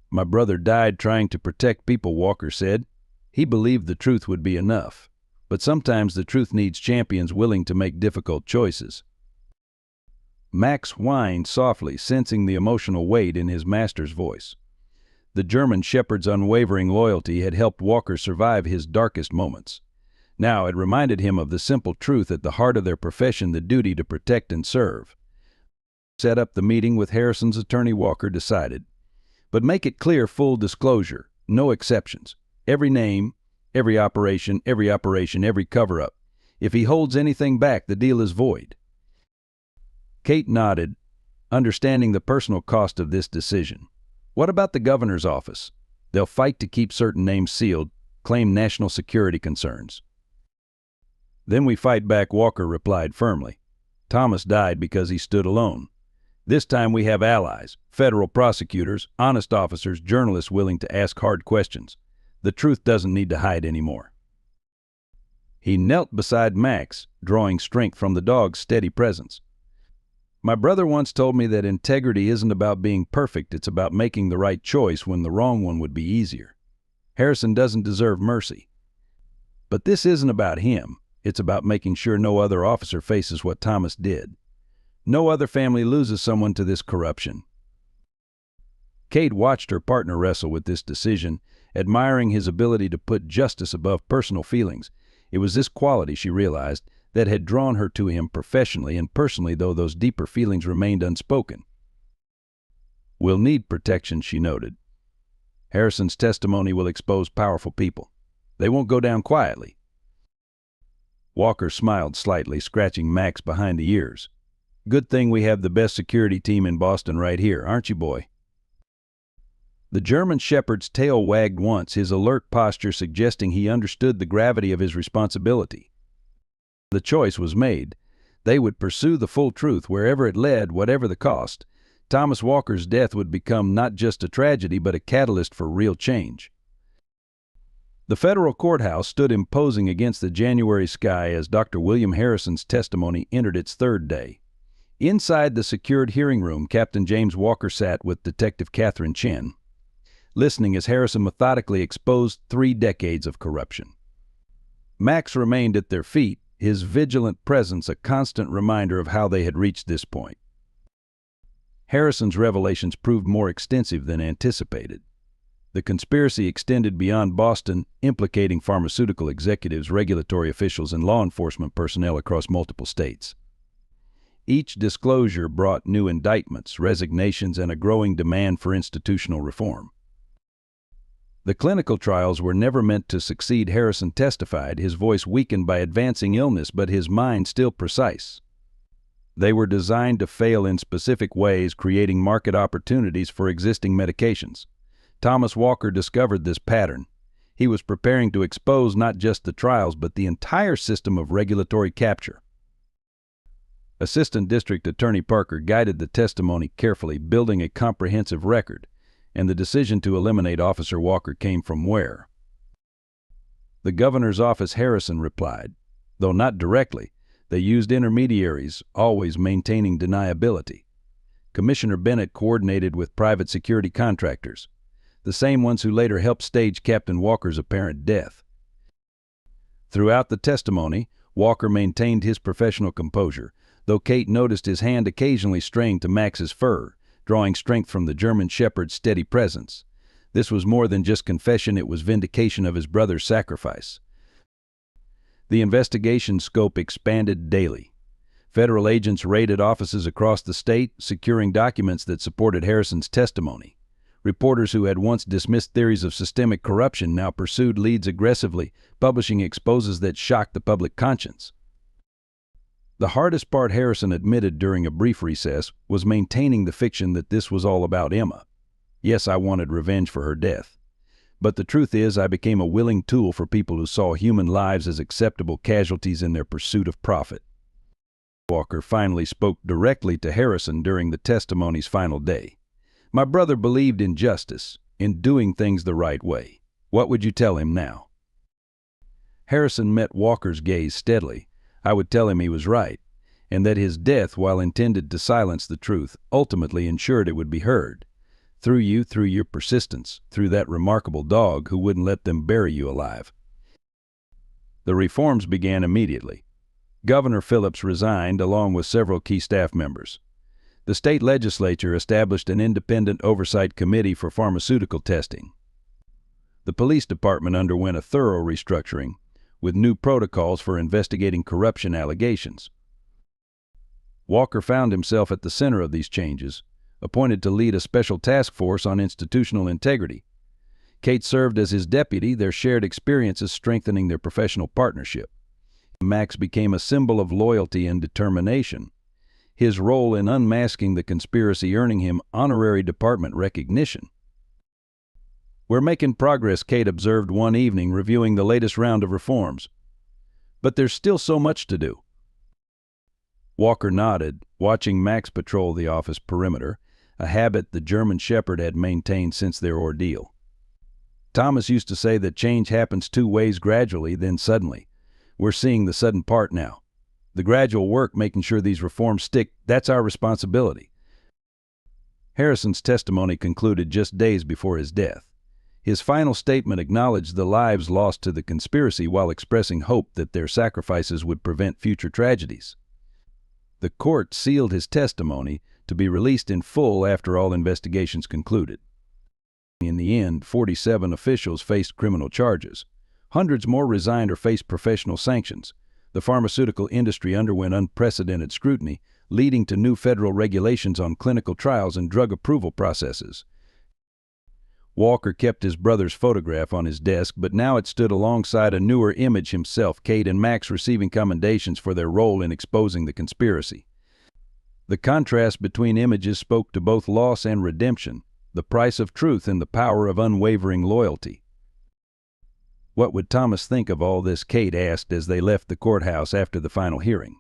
"My brother died trying to protect people," Walker said. "He believed the truth would be enough. But sometimes the truth needs champions willing to make difficult choices." Max whined softly, sensing the emotional weight in his master's voice. The German shepherd's unwavering loyalty had helped Walker survive his darkest moments. Now it reminded him of the simple truth at the heart of their profession, the duty to protect and serve. "Set up the meeting with Harrison's attorney," Walker decided. "But make it clear, full disclosure, no exceptions. Every name, every operation, every cover-up. If he holds anything back, the deal is void." Kate nodded, understanding the personal cost of this decision. "What about the governor's office? They'll fight to keep certain names sealed, claim national security concerns." "Then we fight back," Walker replied firmly. "Thomas died because he stood alone. This time we have allies, federal prosecutors, honest officers, journalists willing to ask hard questions. The truth doesn't need to hide anymore." He knelt beside Max, drawing strength from the dog's steady presence. "My brother once told me that integrity isn't about being perfect, it's about making the right choice when the wrong one would be easier. Harrison doesn't deserve mercy. But this isn't about him. It's about making sure no other officer faces what Thomas did. No other family loses someone to this corruption." Kate watched her partner wrestle with this decision, admiring his ability to put justice above personal feelings. It was this quality, she realized, that had drawn her to him professionally and personally, though those deeper feelings remained unspoken. "We'll need protection," she noted. "Harrison's testimony will expose powerful people. They won't go down quietly." Walker smiled slightly, scratching Max behind the ears. "Good thing we have the best security team in Boston right here, aren't you, boy?" The German Shepherd's tail wagged once, his alert posture suggesting he understood the gravity of his responsibility. The choice was made. They would pursue the full truth wherever it led, whatever the cost. Thomas Walker's death would become not just a tragedy, but a catalyst for real change. The federal courthouse stood imposing against the January sky as Dr. William Harrison's testimony entered its third day. Inside the secured hearing room, Captain James Walker sat with Detective Catherine Chen, listening as Harrison methodically exposed 3 decades of corruption. Max remained at their feet, his vigilant presence a constant reminder of how they had reached this point. Harrison's revelations proved more extensive than anticipated. The conspiracy extended beyond Boston, implicating pharmaceutical executives, regulatory officials, and law enforcement personnel across multiple states. Each disclosure brought new indictments, resignations, and a growing demand for institutional reform. The clinical trials were never meant to succeed, Harrison testified, his voice weakened by advancing illness but his mind still precise. They were designed to fail in specific ways, creating market opportunities for existing medications. Thomas Walker discovered this pattern. He was preparing to expose not just the trials but the entire system of regulatory capture. Assistant District Attorney Parker guided the testimony carefully, building a comprehensive record. And the decision to eliminate Officer Walker came from where? The governor's office, Harrison replied. Though not directly, they used intermediaries, always maintaining deniability. Commissioner Bennett coordinated with private security contractors, the same ones who later helped stage Captain Walker's apparent death. Throughout the testimony, Walker maintained his professional composure, though Kate noticed his hand occasionally straying to Max's fur, drawing strength from the German Shepherd's steady presence. This was more than just confession, it was vindication of his brother's sacrifice. The investigation's scope expanded daily. Federal agents raided offices across the state, securing documents that supported Harrison's testimony. Reporters who had once dismissed theories of systemic corruption now pursued leads aggressively, publishing exposes that shocked the public conscience. The hardest part, Harrison admitted during a brief recess, was maintaining the fiction that this was all about Emma. Yes, I wanted revenge for her death. But the truth is, I became a willing tool for people who saw human lives as acceptable casualties in their pursuit of profit. Walker finally spoke directly to Harrison during the testimony's final day. My brother believed in justice, in doing things the right way. What would you tell him now? Harrison met Walker's gaze steadily. I would tell him he was right, and that his death, while intended to silence the truth, ultimately ensured it would be heard. Through you, through your persistence, through that remarkable dog who wouldn't let them bury you alive. The reforms began immediately. Governor Phillips resigned, along with several key staff members. The state legislature established an independent oversight committee for pharmaceutical testing. The police department underwent a thorough restructuring, with new protocols for investigating corruption allegations. Walker found himself at the center of these changes, appointed to lead a special task force on institutional integrity. Kate served as his deputy, their shared experiences strengthening their professional partnership. Max became a symbol of loyalty and determination, his role in unmasking the conspiracy earning him honorary department recognition. We're making progress, Kate observed one evening, reviewing the latest round of reforms. But there's still so much to do. Walker nodded, watching Max patrol the office perimeter, a habit the German Shepherd had maintained since their ordeal. Thomas used to say that change happens 2 ways: gradually, then suddenly. We're seeing the sudden part now. The gradual work, making sure these reforms stick, that's our responsibility. Harrison's testimony concluded just days before his death. His final statement acknowledged the lives lost to the conspiracy while expressing hope that their sacrifices would prevent future tragedies. The court sealed his testimony, to be released in full after all investigations concluded. In the end, 47 officials faced criminal charges. Hundreds more resigned or faced professional sanctions. The pharmaceutical industry underwent unprecedented scrutiny, leading to new federal regulations on clinical trials and drug approval processes. Walker kept his brother's photograph on his desk, but now it stood alongside a newer image himself, Kate and Max receiving commendations for their role in exposing the conspiracy. The contrast between images spoke to both loss and redemption, the price of truth and the power of unwavering loyalty. What would Thomas think of all this? Kate asked as they left the courthouse after the final hearing.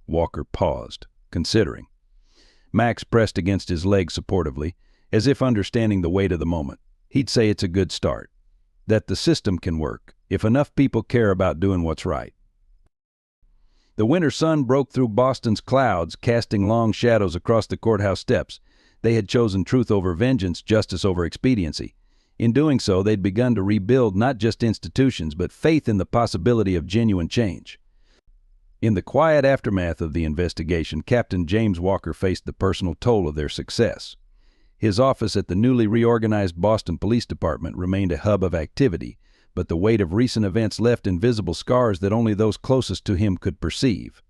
Walker paused, considering. Max pressed against his leg supportively, as if understanding the weight of the moment. He'd say it's a good start, that the system can work if enough people care about doing what's right. The winter sun broke through Boston's clouds, casting long shadows across the courthouse steps. They had chosen truth over vengeance, justice over expediency. In doing so, they'd begun to rebuild not just institutions, but faith in the possibility of genuine change. In the quiet aftermath of the investigation, Captain James Walker faced the personal toll of their success. His office at the newly reorganized Boston Police Department remained a hub of activity, but the weight of recent events left invisible scars that only those closest to him could perceive.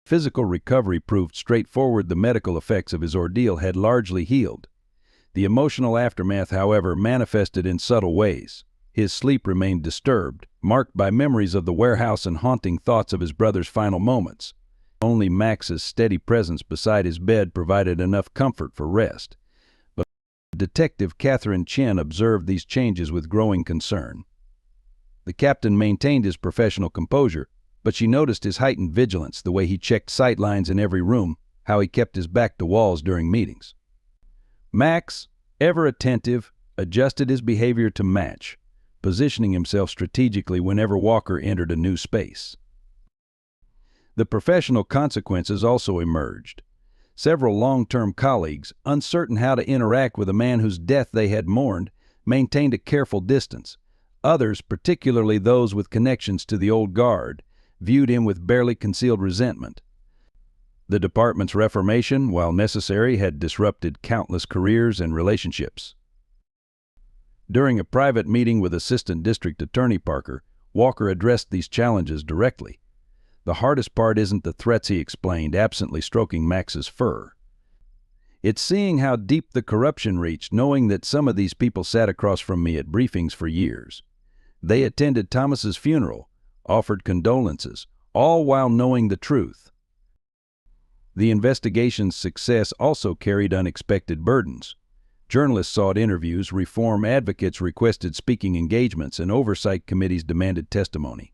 Physical recovery proved straightforward. The medical effects of his ordeal had largely healed. The emotional aftermath, however, manifested in subtle ways. His sleep remained disturbed, marked by memories of the warehouse and haunting thoughts of his brother's final moments. Only Max's steady presence beside his bed provided enough comfort for rest. But Detective Catherine Chen observed these changes with growing concern. The captain maintained his professional composure, but she noticed his heightened vigilance, the way he checked sight lines in every room, how he kept his back to walls during meetings. Max, ever attentive, adjusted his behavior to match, positioning himself strategically whenever Walker entered a new space. The professional consequences also emerged. Several long-term colleagues, uncertain how to interact with a man whose death they had mourned, maintained a careful distance. Others, particularly those with connections to the old guard, viewed him with barely concealed resentment. The department's reformation, while necessary, had disrupted countless careers and relationships. During a private meeting with Assistant District Attorney Parker, Walker addressed these challenges directly. The hardest part isn't the threats, he explained, absently stroking Max's fur. It's seeing how deep the corruption reached, knowing that some of these people sat across from me at briefings for years. They attended Thomas's funeral, offered condolences, all while knowing the truth. The investigation's success also carried unexpected burdens. Journalists sought interviews, reform advocates requested speaking engagements, and oversight committees demanded testimony.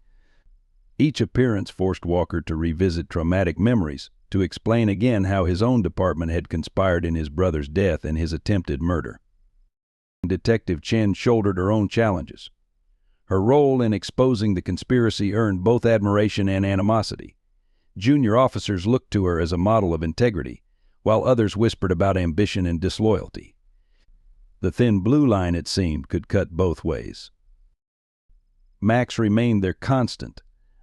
Each appearance forced Walker to revisit traumatic memories, to explain again how his own department had conspired in his brother's death and his attempted murder. Detective Chen shouldered her own challenges. Her role in exposing the conspiracy earned both admiration and animosity. Junior officers looked to her as a model of integrity, while others whispered about ambition and disloyalty. The thin blue line, it seemed, could cut both ways. Max remained their constant,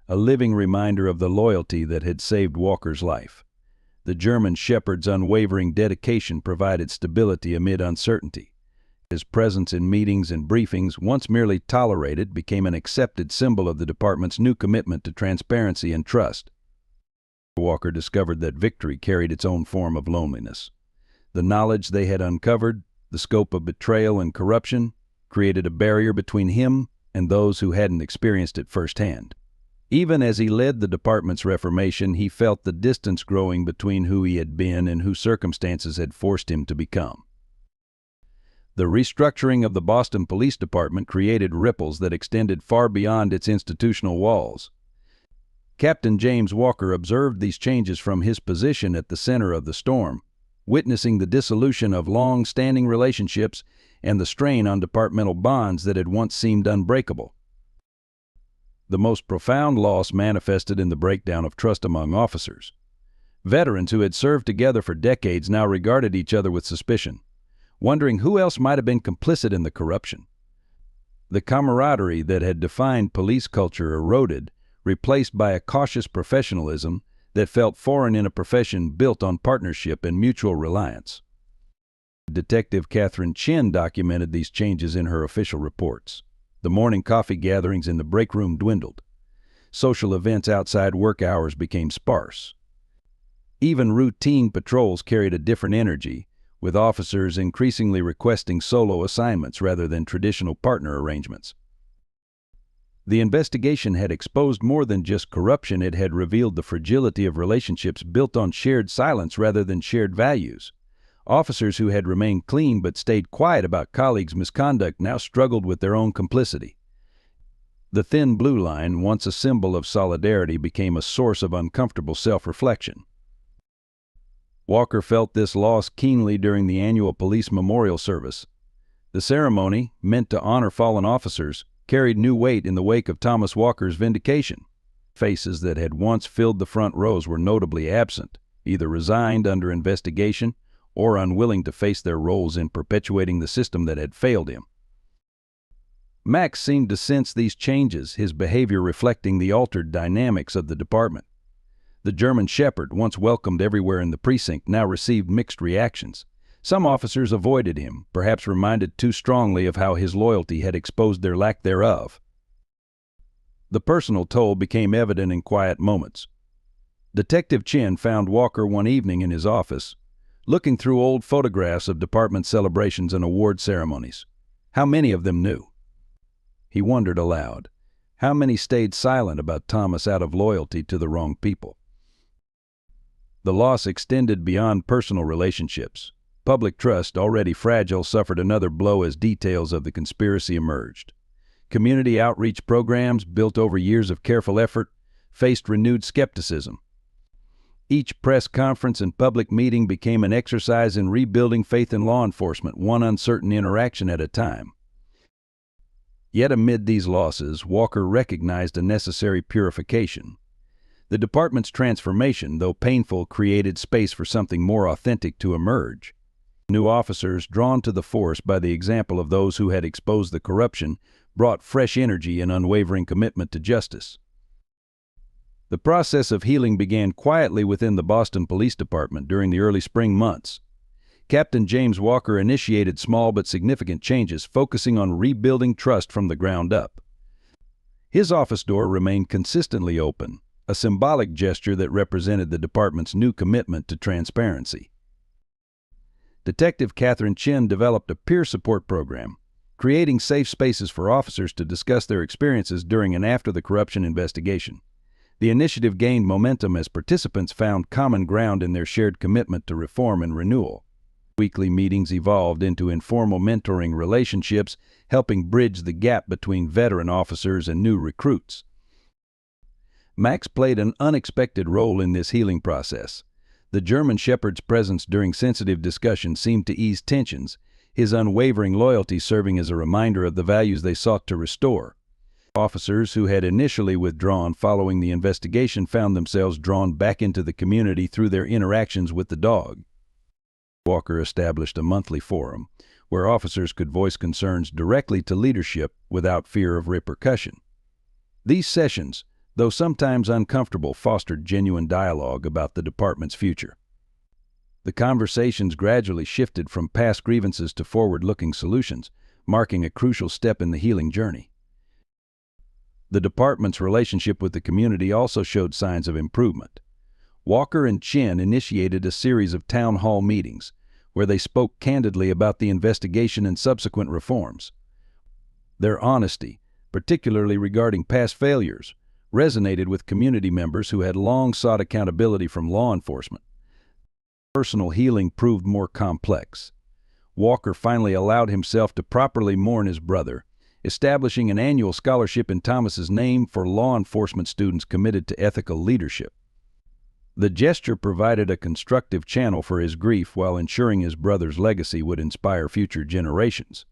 a living reminder of the loyalty that had saved Walker's life. The German shepherd's unwavering dedication provided stability amid uncertainty. His presence in meetings and briefings, once merely tolerated, became an accepted symbol of the department's new commitment to transparency and trust. Walker discovered that victory carried its own form of loneliness. The knowledge they had uncovered, the scope of betrayal and corruption, created a barrier between him and those who hadn't experienced it firsthand. Even as he led the department's reformation, he felt the distance growing between who he had been and who circumstances had forced him to become. The restructuring of the Boston Police Department created ripples that extended far beyond its institutional walls. Captain James Walker observed these changes from his position at the center of the storm, witnessing the dissolution of long-standing relationships and the strain on departmental bonds that had once seemed unbreakable. The most profound loss manifested in the breakdown of trust among officers. Veterans who had served together for decades now regarded each other with suspicion, wondering who else might have been complicit in the corruption. The camaraderie that had defined police culture eroded, replaced by a cautious professionalism that felt foreign in a profession built on partnership and mutual reliance. Detective Catherine Chen documented these changes in her official reports. The morning coffee gatherings in the break room dwindled. Social events outside work hours became sparse. Even routine patrols carried a different energy, with officers increasingly requesting solo assignments rather than traditional partner arrangements. The investigation had exposed more than just corruption. It had revealed the fragility of relationships built on shared silence rather than shared values. Officers who had remained clean but stayed quiet about colleagues' misconduct now struggled with their own complicity. The thin blue line, once a symbol of solidarity, became a source of uncomfortable self-reflection. Walker felt this loss keenly during the annual police memorial service. The ceremony, meant to honor fallen officers, carried new weight in the wake of Thomas Walker's vindication. Faces that had once filled the front rows were notably absent, either resigned under investigation or unwilling to face their roles in perpetuating the system that had failed him. Max seemed to sense these changes, his behavior reflecting the altered dynamics of the department. The German Shepherd, once welcomed everywhere in the precinct, now received mixed reactions. Some officers avoided him, perhaps reminded too strongly of how his loyalty had exposed their lack thereof. The personal toll became evident in quiet moments. Detective Chin found Walker one evening in his office, looking through old photographs of department celebrations and award ceremonies. How many of them knew? He wondered aloud. How many stayed silent about Thomas out of loyalty to the wrong people? The loss extended beyond personal relationships. Public trust, already fragile, suffered another blow as details of the conspiracy emerged. Community outreach programs, built over years of careful effort, faced renewed skepticism. Each press conference and public meeting became an exercise in rebuilding faith in law enforcement, one uncertain interaction at a time. Yet amid these losses, Walker recognized a necessary purification. The department's transformation, though painful, created space for something more authentic to emerge. New officers, drawn to the force by the example of those who had exposed the corruption, brought fresh energy and unwavering commitment to justice. The process of healing began quietly within the Boston Police Department during the early spring months. Captain James Walker initiated small but significant changes, focusing on rebuilding trust from the ground up. His office door remained consistently open, a symbolic gesture that represented the department's new commitment to transparency. Detective Catherine Chin developed a peer support program, creating safe spaces for officers to discuss their experiences during and after the corruption investigation. The initiative gained momentum as participants found common ground in their shared commitment to reform and renewal. Weekly meetings evolved into informal mentoring relationships, helping bridge the gap between veteran officers and new recruits. Max played an unexpected role in this healing process. The German Shepherd's presence during sensitive discussions seemed to ease tensions, his unwavering loyalty serving as a reminder of the values they sought to restore. Officers who had initially withdrawn following the investigation found themselves drawn back into the community through their interactions with the dog. Walker established a monthly forum where officers could voice concerns directly to leadership without fear of repercussion. These sessions, though sometimes uncomfortable, fostered genuine dialogue about the department's future. The conversations gradually shifted from past grievances to forward-looking solutions, marking a crucial step in the healing journey. The department's relationship with the community also showed signs of improvement. Walker and Chin initiated a series of town hall meetings, where they spoke candidly about the investigation and subsequent reforms. Their honesty, particularly regarding past failures, resonated with community members who had long sought accountability from law enforcement. Personal healing proved more complex. Walker finally allowed himself to properly mourn his brother, establishing an annual scholarship in Thomas's name for law enforcement students committed to ethical leadership. The gesture provided a constructive channel for his grief while ensuring his brother's legacy would inspire future generations.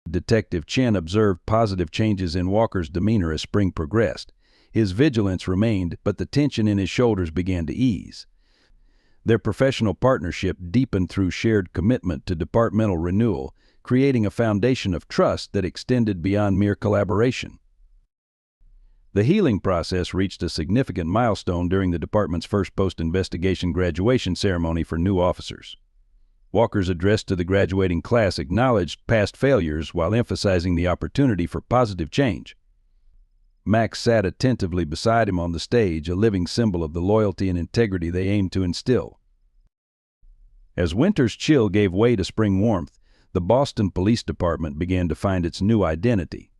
Detective Chin observed positive changes in Walker's demeanor as spring progressed. His vigilance remained, but the tension in his shoulders began to ease. Their professional partnership deepened through shared commitment to departmental renewal, creating a foundation of trust that extended beyond mere collaboration. The healing process reached a significant milestone during the department's first post-investigation graduation ceremony for new officers. Walker's address to the graduating class acknowledged past failures while emphasizing the opportunity for positive change. Max sat attentively beside him on the stage, a living symbol of the loyalty and integrity they aimed to instill. As winter's chill gave way to spring warmth, the Boston Police Department began to find its new identity.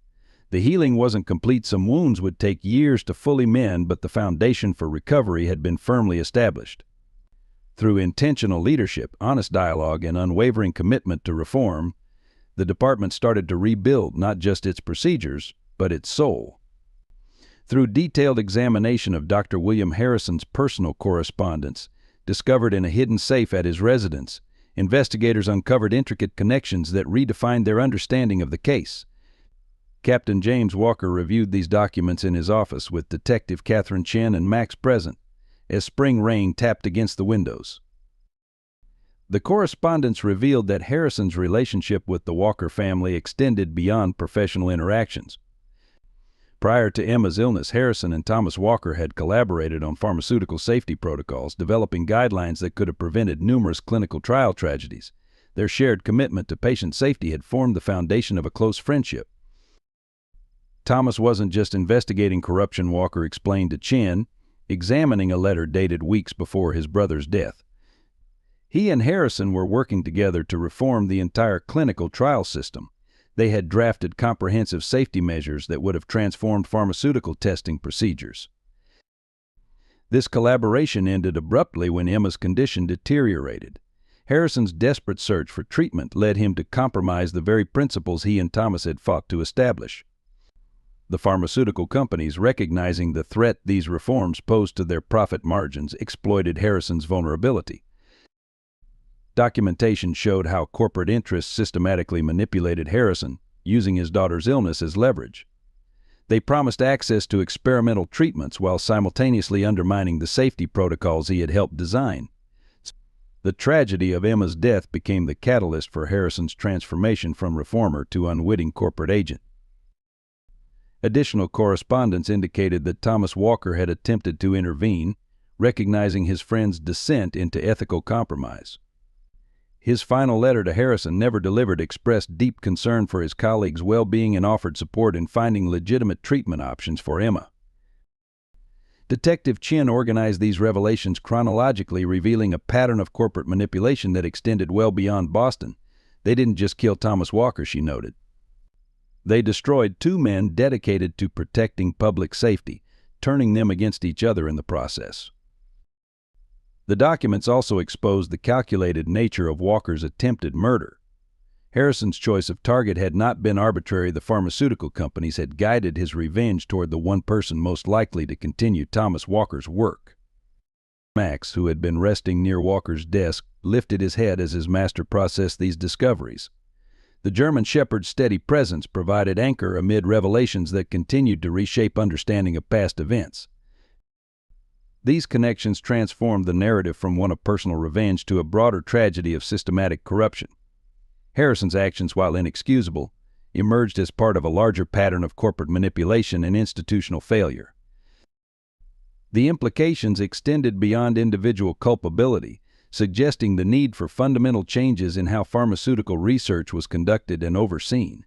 The healing wasn't complete. Some wounds would take years to fully mend, but the foundation for recovery had been firmly established. Through intentional leadership, honest dialogue, and unwavering commitment to reform, the department started to rebuild not just its procedures, but its soul. Through detailed examination of Dr. William Harrison's personal correspondence, discovered in a hidden safe at his residence, investigators uncovered intricate connections that redefined their understanding of the case. Captain James Walker reviewed these documents in his office with Detective Catherine Chen and Max present, as spring rain tapped against the windows. The correspondence revealed that Harrison's relationship with the Walker family extended beyond professional interactions. Prior to Emma's illness, Harrison and Thomas Walker had collaborated on pharmaceutical safety protocols, developing guidelines that could have prevented numerous clinical trial tragedies. Their shared commitment to patient safety had formed the foundation of a close friendship. Thomas wasn't just investigating corruption, Walker explained to Chen, examining a letter dated weeks before his brother's death. He and Harrison were working together to reform the entire clinical trial system. They had drafted comprehensive safety measures that would have transformed pharmaceutical testing procedures. This collaboration ended abruptly when Emma's condition deteriorated. Harrison's desperate search for treatment led him to compromise the very principles he and Thomas had fought to establish. The pharmaceutical companies, recognizing the threat these reforms posed to their profit margins, exploited Harrison's vulnerability. Documentation showed how corporate interests systematically manipulated Harrison, using his daughter's illness as leverage. They promised access to experimental treatments while simultaneously undermining the safety protocols he had helped design. The tragedy of Emma's death became the catalyst for Harrison's transformation from reformer to unwitting corporate agent. Additional correspondence indicated that Thomas Walker had attempted to intervene, recognizing his friend's descent into ethical compromise. His final letter to Harrison, never delivered, expressed deep concern for his colleagues' well-being and offered support in finding legitimate treatment options for Emma. Detective Chen organized these revelations chronologically, revealing a pattern of corporate manipulation that extended well beyond Boston. They didn't just kill Thomas Walker, she noted. They destroyed two men dedicated to protecting public safety, turning them against each other in the process. The documents also exposed the calculated nature of Walker's attempted murder. Harrison's choice of target had not been arbitrary. The pharmaceutical companies had guided his revenge toward the one person most likely to continue Thomas Walker's work. Max, who had been resting near Walker's desk, lifted his head as his master processed these discoveries. The German Shepherd's steady presence provided anchor amid revelations that continued to reshape understanding of past events. These connections transformed the narrative from one of personal revenge to a broader tragedy of systematic corruption. Harrison's actions, while inexcusable, emerged as part of a larger pattern of corporate manipulation and institutional failure. The implications extended beyond individual culpability, suggesting the need for fundamental changes in how pharmaceutical research was conducted and overseen.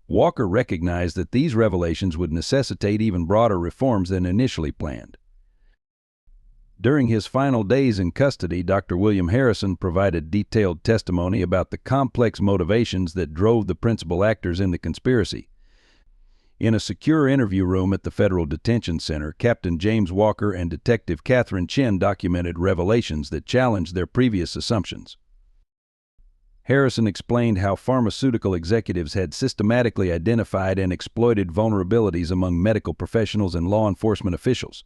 Walker recognized that these revelations would necessitate even broader reforms than initially planned. During his final days in custody, Dr. William Harrison provided detailed testimony about the complex motivations that drove the principal actors in the conspiracy. In a secure interview room at the Federal Detention Center, Captain James Walker and Detective Catherine Chen documented revelations that challenged their previous assumptions. Harrison explained how pharmaceutical executives had systematically identified and exploited vulnerabilities among medical professionals and law enforcement officials.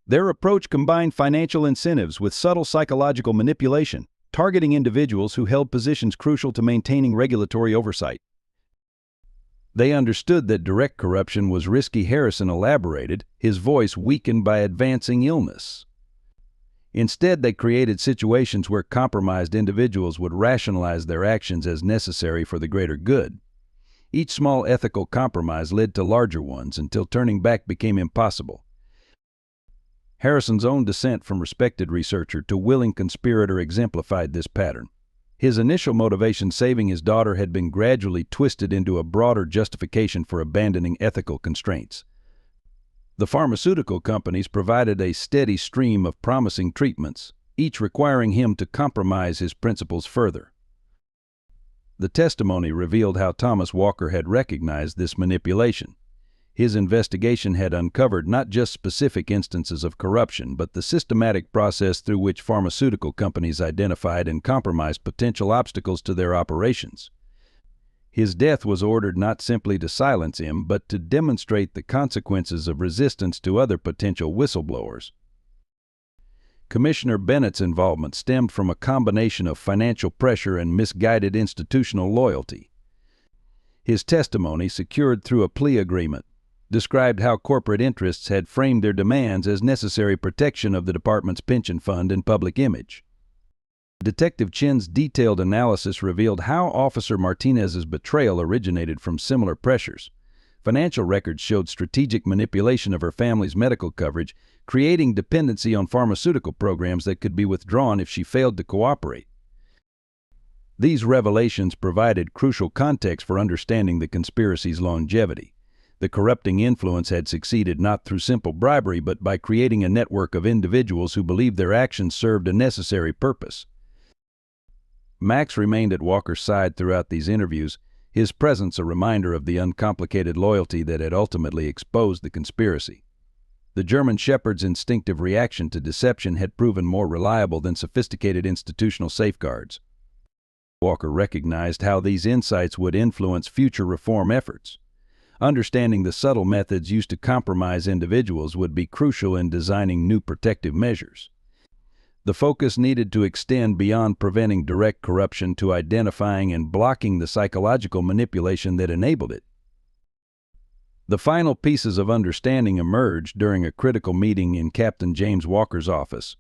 Their approach combined financial incentives with subtle psychological manipulation, targeting individuals who held positions crucial to maintaining regulatory oversight. They understood that direct corruption was risky. Harrison elaborated, his voice weakened by advancing illness. Instead, they created situations where compromised individuals would rationalize their actions as necessary for the greater good. Each small ethical compromise led to larger ones until turning back became impossible. Harrison's own descent from respected researcher to willing conspirator exemplified this pattern. His initial motivation, saving his daughter, had been gradually twisted into a broader justification for abandoning ethical constraints. The pharmaceutical companies provided a steady stream of promising treatments, each requiring him to compromise his principles further. The testimony revealed how Thomas Walker had recognized this manipulation. His investigation had uncovered not just specific instances of corruption, but the systematic process through which pharmaceutical companies identified and compromised potential obstacles to their operations. His death was ordered not simply to silence him, but to demonstrate the consequences of resistance to other potential whistleblowers. Commissioner Bennett's involvement stemmed from a combination of financial pressure and misguided institutional loyalty. His testimony, secured through a plea agreement, described how corporate interests had framed their demands as necessary protection of the department's pension fund and public image. Detective Chen's detailed analysis revealed how Officer Martinez's betrayal originated from similar pressures. Financial records showed strategic manipulation of her family's medical coverage, creating dependency on pharmaceutical programs that could be withdrawn if she failed to cooperate. These revelations provided crucial context for understanding the conspiracy's longevity. The corrupting influence had succeeded not through simple bribery, but by creating a network of individuals who believed their actions served a necessary purpose. Max remained at Walker's side throughout these interviews, his presence a reminder of the uncomplicated loyalty that had ultimately exposed the conspiracy. The German Shepherd's instinctive reaction to deception had proven more reliable than sophisticated institutional safeguards. Walker recognized how these insights would influence future reform efforts. Understanding the subtle methods used to compromise individuals would be crucial in designing new protective measures. The focus needed to extend beyond preventing direct corruption to identifying and blocking the psychological manipulation that enabled it. The final pieces of understanding emerged during a critical meeting in Captain James Walker's office.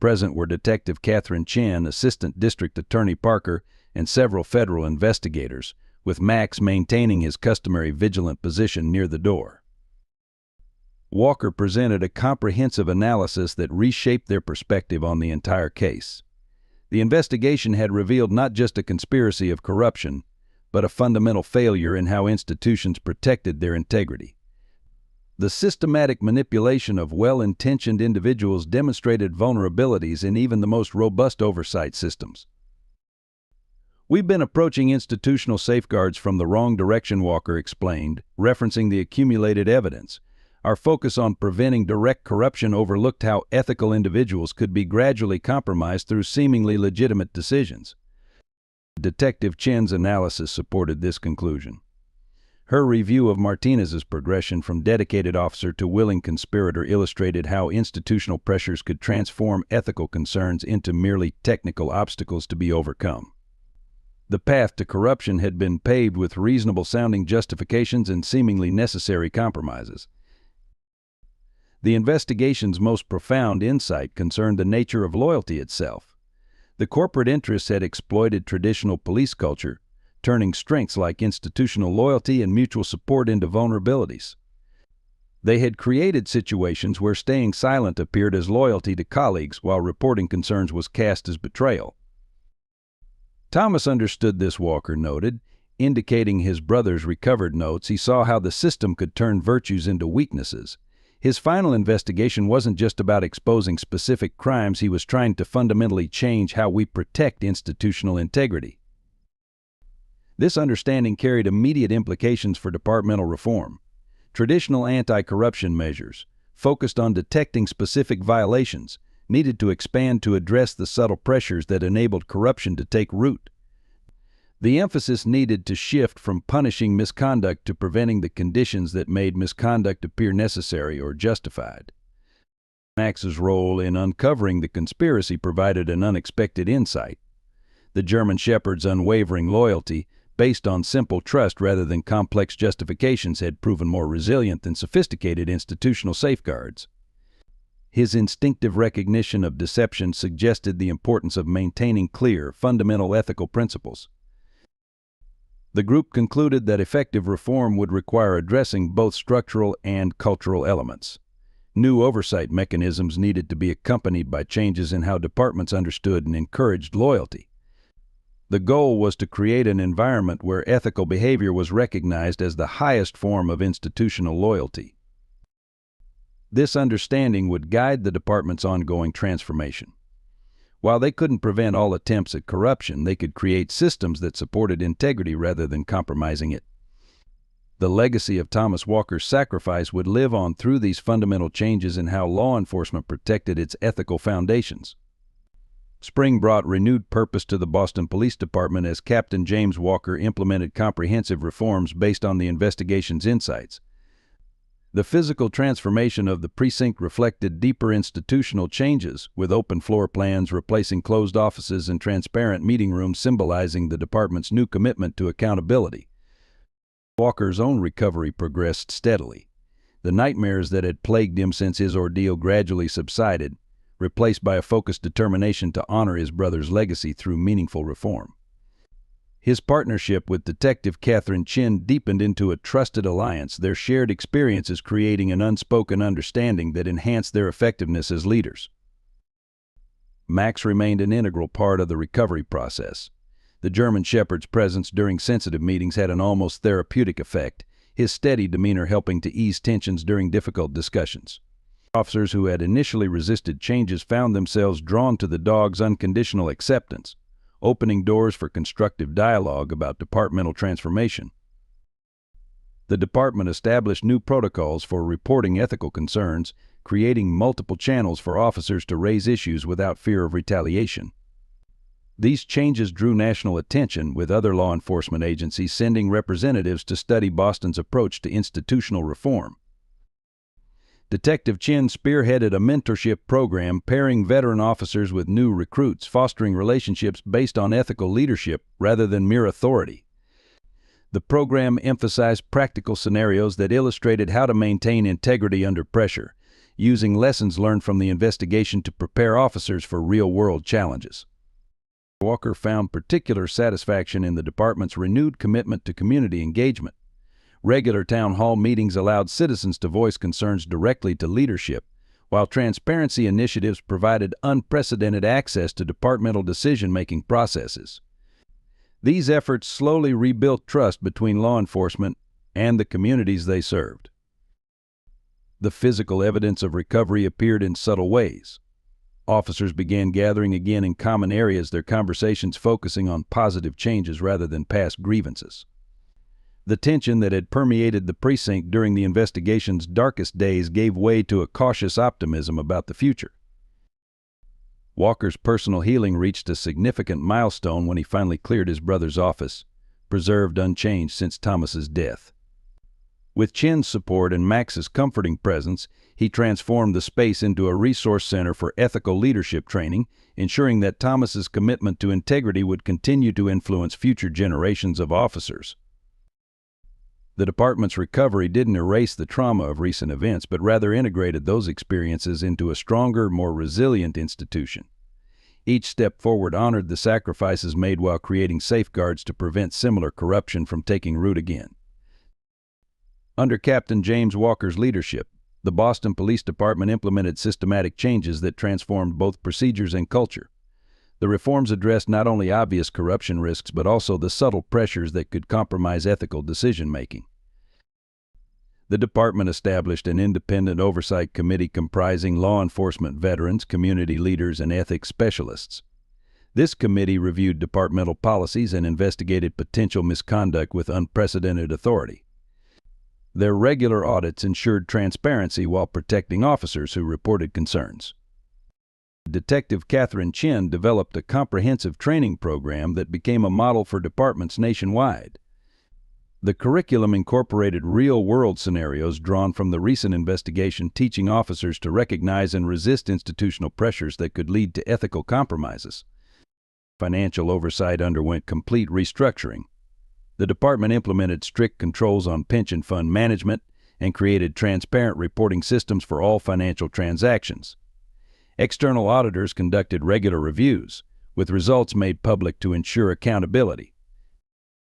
Present were Detective Catherine Chen, Assistant District Attorney Parker, and several federal investigators, with Max maintaining his customary vigilant position near the door. Walker presented a comprehensive analysis that reshaped their perspective on the entire case. The investigation had revealed not just a conspiracy of corruption, but a fundamental failure in how institutions protected their integrity. The systematic manipulation of well-intentioned individuals demonstrated vulnerabilities in even the most robust oversight systems. "We've been approaching institutional safeguards from the wrong direction," Walker explained, referencing the accumulated evidence. "Our focus on preventing direct corruption overlooked how ethical individuals could be gradually compromised through seemingly legitimate decisions." Detective Chen's analysis supported this conclusion. Her review of Martinez's progression from dedicated officer to willing conspirator illustrated how institutional pressures could transform ethical concerns into merely technical obstacles to be overcome. The path to corruption had been paved with reasonable-sounding justifications and seemingly necessary compromises. The investigation's most profound insight concerned the nature of loyalty itself. The corporate interests had exploited traditional police culture, turning strengths like institutional loyalty and mutual support into vulnerabilities. They had created situations where staying silent appeared as loyalty to colleagues while reporting concerns was cast as betrayal. Thomas understood this, Walker noted. Indicating his brother's recovered notes, he saw how the system could turn virtues into weaknesses. His final investigation wasn't just about exposing specific crimes, he was trying to fundamentally change how we protect institutional integrity. This understanding carried immediate implications for departmental reform. Traditional anti-corruption measures, focused on detecting specific violations, needed to expand to address the subtle pressures that enabled corruption to take root. The emphasis needed to shift from punishing misconduct to preventing the conditions that made misconduct appear necessary or justified. Max's role in uncovering the conspiracy provided an unexpected insight. The German Shepherd's unwavering loyalty, based on simple trust rather than complex justifications, had proven more resilient than sophisticated institutional safeguards. His instinctive recognition of deception suggested the importance of maintaining clear, fundamental ethical principles. The group concluded that effective reform would require addressing both structural and cultural elements. New oversight mechanisms needed to be accompanied by changes in how departments understood and encouraged loyalty. The goal was to create an environment where ethical behavior was recognized as the highest form of institutional loyalty. This understanding would guide the department's ongoing transformation. While they couldn't prevent all attempts at corruption, they could create systems that supported integrity rather than compromising it. The legacy of Thomas Walker's sacrifice would live on through these fundamental changes in how law enforcement protected its ethical foundations. Spring brought renewed purpose to the Boston Police Department as Captain James Walker implemented comprehensive reforms based on the investigation's insights. The physical transformation of the precinct reflected deeper institutional changes, with open floor plans replacing closed offices and transparent meeting rooms symbolizing the department's new commitment to accountability. Walker's own recovery progressed steadily. The nightmares that had plagued him since his ordeal gradually subsided, replaced by a focused determination to honor his brother's legacy through meaningful reform. His partnership with Detective Catherine Chin deepened into a trusted alliance, their shared experiences creating an unspoken understanding that enhanced their effectiveness as leaders. Max remained an integral part of the recovery process. The German Shepherd's presence during sensitive meetings had an almost therapeutic effect, his steady demeanor helping to ease tensions during difficult discussions. Officers who had initially resisted changes found themselves drawn to the dog's unconditional acceptance, opening doors for constructive dialogue about departmental transformation. The department established new protocols for reporting ethical concerns, creating multiple channels for officers to raise issues without fear of retaliation. These changes drew national attention, with other law enforcement agencies sending representatives to study Boston's approach to institutional reform. Detective Chin spearheaded a mentorship program pairing veteran officers with new recruits, fostering relationships based on ethical leadership rather than mere authority. The program emphasized practical scenarios that illustrated how to maintain integrity under pressure, using lessons learned from the investigation to prepare officers for real-world challenges. Walker found particular satisfaction in the department's renewed commitment to community engagement. Regular town hall meetings allowed citizens to voice concerns directly to leadership, while transparency initiatives provided unprecedented access to departmental decision-making processes. These efforts slowly rebuilt trust between law enforcement and the communities they served. The physical evidence of recovery appeared in subtle ways. Officers began gathering again in common areas, their conversations focusing on positive changes rather than past grievances. The tension that had permeated the precinct during the investigation's darkest days gave way to a cautious optimism about the future. Walker's personal healing reached a significant milestone when he finally cleared his brother's office, preserved unchanged since Thomas's death. With Chin's support and Max's comforting presence, he transformed the space into a resource center for ethical leadership training, ensuring that Thomas's commitment to integrity would continue to influence future generations of officers. The department's recovery didn't erase the trauma of recent events, but rather integrated those experiences into a stronger, more resilient institution. Each step forward honored the sacrifices made while creating safeguards to prevent similar corruption from taking root again. Under Captain James Walker's leadership, the Boston Police Department implemented systematic changes that transformed both procedures and culture. The reforms addressed not only obvious corruption risks but also the subtle pressures that could compromise ethical decision-making. The department established an independent oversight committee comprising law enforcement veterans, community leaders, and ethics specialists. This committee reviewed departmental policies and investigated potential misconduct with unprecedented authority. Their regular audits ensured transparency while protecting officers who reported concerns. Detective Catherine Chin developed a comprehensive training program that became a model for departments nationwide. The curriculum incorporated real-world scenarios drawn from the recent investigation, teaching officers to recognize and resist institutional pressures that could lead to ethical compromises. Financial oversight underwent complete restructuring. The department implemented strict controls on pension fund management and created transparent reporting systems for all financial transactions. External auditors conducted regular reviews, with results made public to ensure accountability.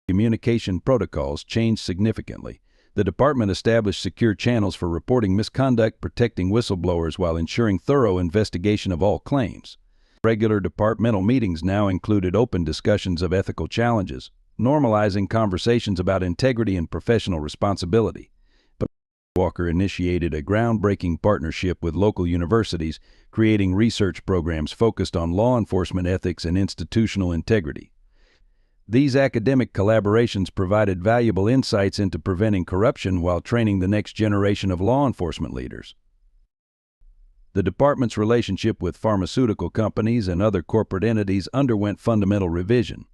Communication protocols changed significantly. The department established secure channels for reporting misconduct, protecting whistleblowers while ensuring thorough investigation of all claims. Regular departmental meetings now included open discussions of ethical challenges, normalizing conversations about integrity and professional responsibility. Walker initiated a groundbreaking partnership with local universities, creating research programs focused on law enforcement ethics and institutional integrity. These academic collaborations provided valuable insights into preventing corruption while training the next generation of law enforcement leaders. The department's relationship with pharmaceutical companies and other corporate entities underwent fundamental revision.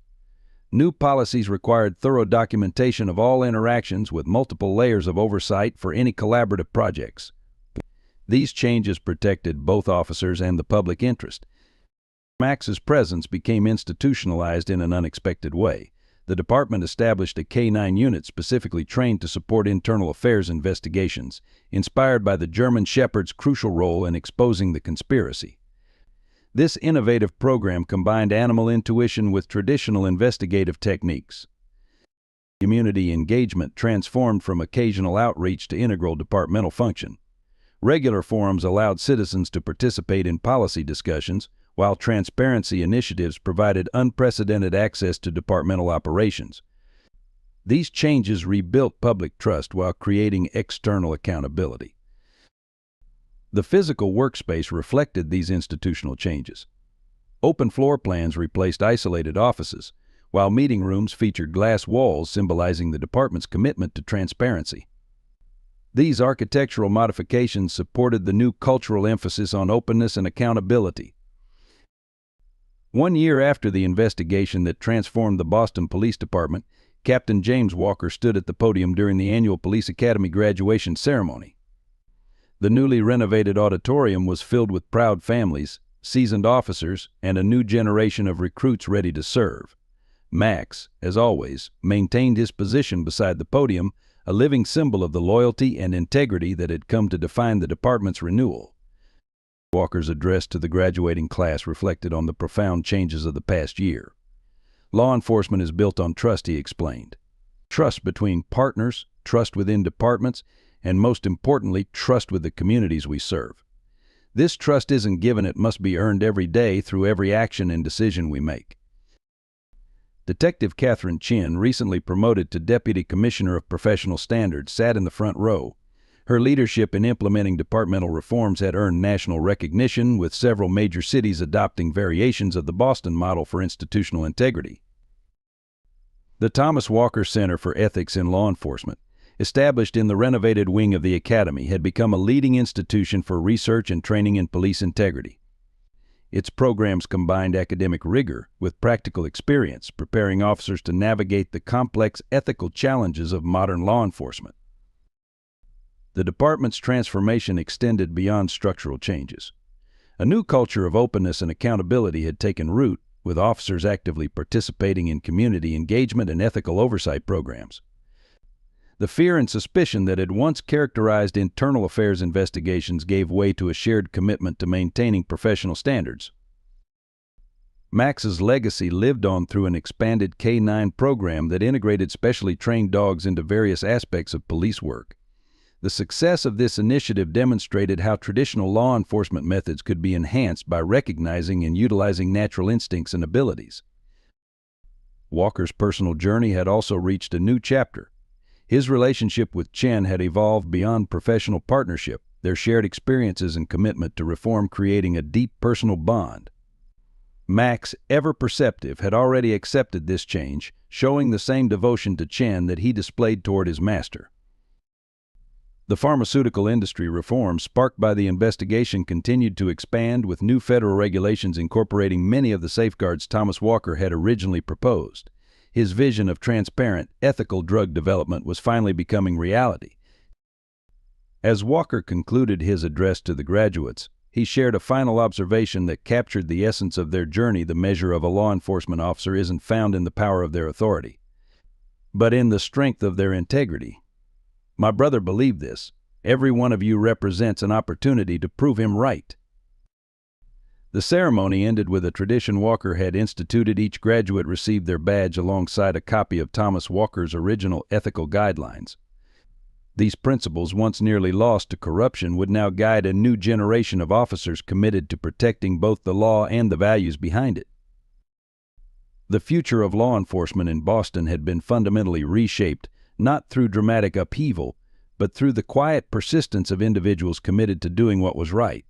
New policies required thorough documentation of all interactions with multiple layers of oversight for any collaborative projects. These changes protected both officers and the public interest. Max's presence became institutionalized in an unexpected way. The department established a K-9 unit specifically trained to support internal affairs investigations, inspired by the German Shepherd's crucial role in exposing the conspiracy. This innovative program combined animal intuition with traditional investigative techniques. Community engagement transformed from occasional outreach to integral departmental function. Regular forums allowed citizens to participate in policy discussions, while transparency initiatives provided unprecedented access to departmental operations. These changes rebuilt public trust while creating external accountability. The physical workspace reflected these institutional changes. Open floor plans replaced isolated offices, while meeting rooms featured glass walls symbolizing the department's commitment to transparency. These architectural modifications supported the new cultural emphasis on openness and accountability. 1 year after the investigation that transformed the Boston Police Department, Captain James Walker stood at the podium during the annual Police Academy graduation ceremony. The newly renovated auditorium was filled with proud families, seasoned officers, and a new generation of recruits ready to serve. Max, as always, maintained his position beside the podium, a living symbol of the loyalty and integrity that had come to define the department's renewal. Walker's address to the graduating class reflected on the profound changes of the past year. Law enforcement is built on trust, he explained. Trust between partners, trust within departments, and most importantly, trust with the communities we serve. This trust isn't given, it must be earned every day through every action and decision we make. Detective Catherine Chin, recently promoted to Deputy Commissioner of Professional Standards, sat in the front row. Her leadership in implementing departmental reforms had earned national recognition, with several major cities adopting variations of the Boston model for institutional integrity. The Thomas Walker Center for Ethics in Law Enforcement, established in the renovated wing of the Academy, had become a leading institution for research and training in police integrity. Its programs combined academic rigor with practical experience, preparing officers to navigate the complex ethical challenges of modern law enforcement. The department's transformation extended beyond structural changes. A new culture of openness and accountability had taken root, with officers actively participating in community engagement and ethical oversight programs. The fear and suspicion that had once characterized internal affairs investigations gave way to a shared commitment to maintaining professional standards. Max's legacy lived on through an expanded K-9 program that integrated specially trained dogs into various aspects of police work. The success of this initiative demonstrated how traditional law enforcement methods could be enhanced by recognizing and utilizing natural instincts and abilities. Walker's personal journey had also reached a new chapter. His relationship with Chen had evolved beyond professional partnership, their shared experiences and commitment to reform creating a deep personal bond. Max, ever perceptive, had already accepted this change, showing the same devotion to Chen that he displayed toward his master. The pharmaceutical industry reforms sparked by the investigation continued to expand, with new federal regulations incorporating many of the safeguards Thomas Walker had originally proposed. His vision of transparent, ethical drug development was finally becoming reality. As Walker concluded his address to the graduates, he shared a final observation that captured the essence of their journey. The measure of a law enforcement officer isn't found in the power of their authority, but in the strength of their integrity. My brother believed this. Every one of you represents an opportunity to prove him right. The ceremony ended with a tradition Walker had instituted. Each graduate received their badge alongside a copy of Thomas Walker's original ethical guidelines. These principles, once nearly lost to corruption, would now guide a new generation of officers committed to protecting both the law and the values behind it. The future of law enforcement in Boston had been fundamentally reshaped, not through dramatic upheaval, but through the quiet persistence of individuals committed to doing what was right.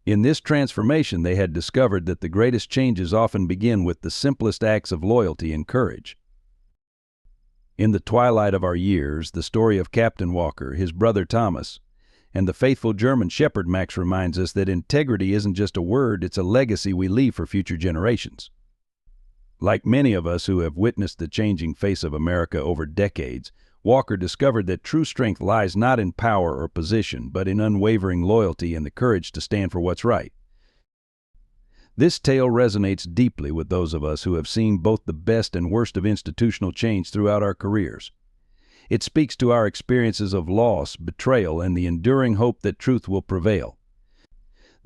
In this transformation, they had discovered that the greatest changes often begin with the simplest acts of loyalty and courage. In the twilight of our years, the story of Captain Walker, his brother Thomas, and the faithful German Shepherd Max reminds us that integrity isn't just a word, it's a legacy we leave for future generations. Like many of us who have witnessed the changing face of America over decades, Walker discovered that true strength lies not in power or position, but in unwavering loyalty and the courage to stand for what's right. This tale resonates deeply with those of us who have seen both the best and worst of institutional change throughout our careers. It speaks to our experiences of loss, betrayal, and the enduring hope that truth will prevail.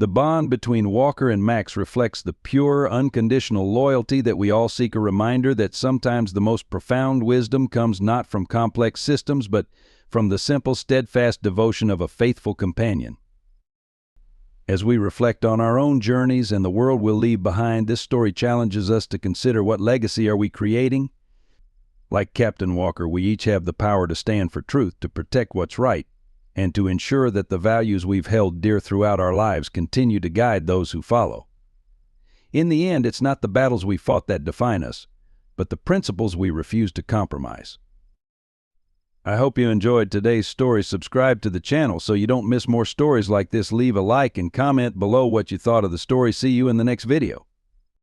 The bond between Walker and Max reflects the pure, unconditional loyalty that we all seek, a reminder that sometimes the most profound wisdom comes not from complex systems, but from the simple, steadfast devotion of a faithful companion. As we reflect on our own journeys and the world we'll leave behind, this story challenges us to consider, what legacy are we creating? Like Captain Walker, we each have the power to stand for truth, to protect what's right, and to ensure that the values we've held dear throughout our lives continue to guide those who follow. In the end, it's not the battles we fought that define us, but the principles we refuse to compromise. I hope you enjoyed today's story. Subscribe to the channel so you don't miss more stories like this. Leave a like and comment below what you thought of the story. See you in the next video.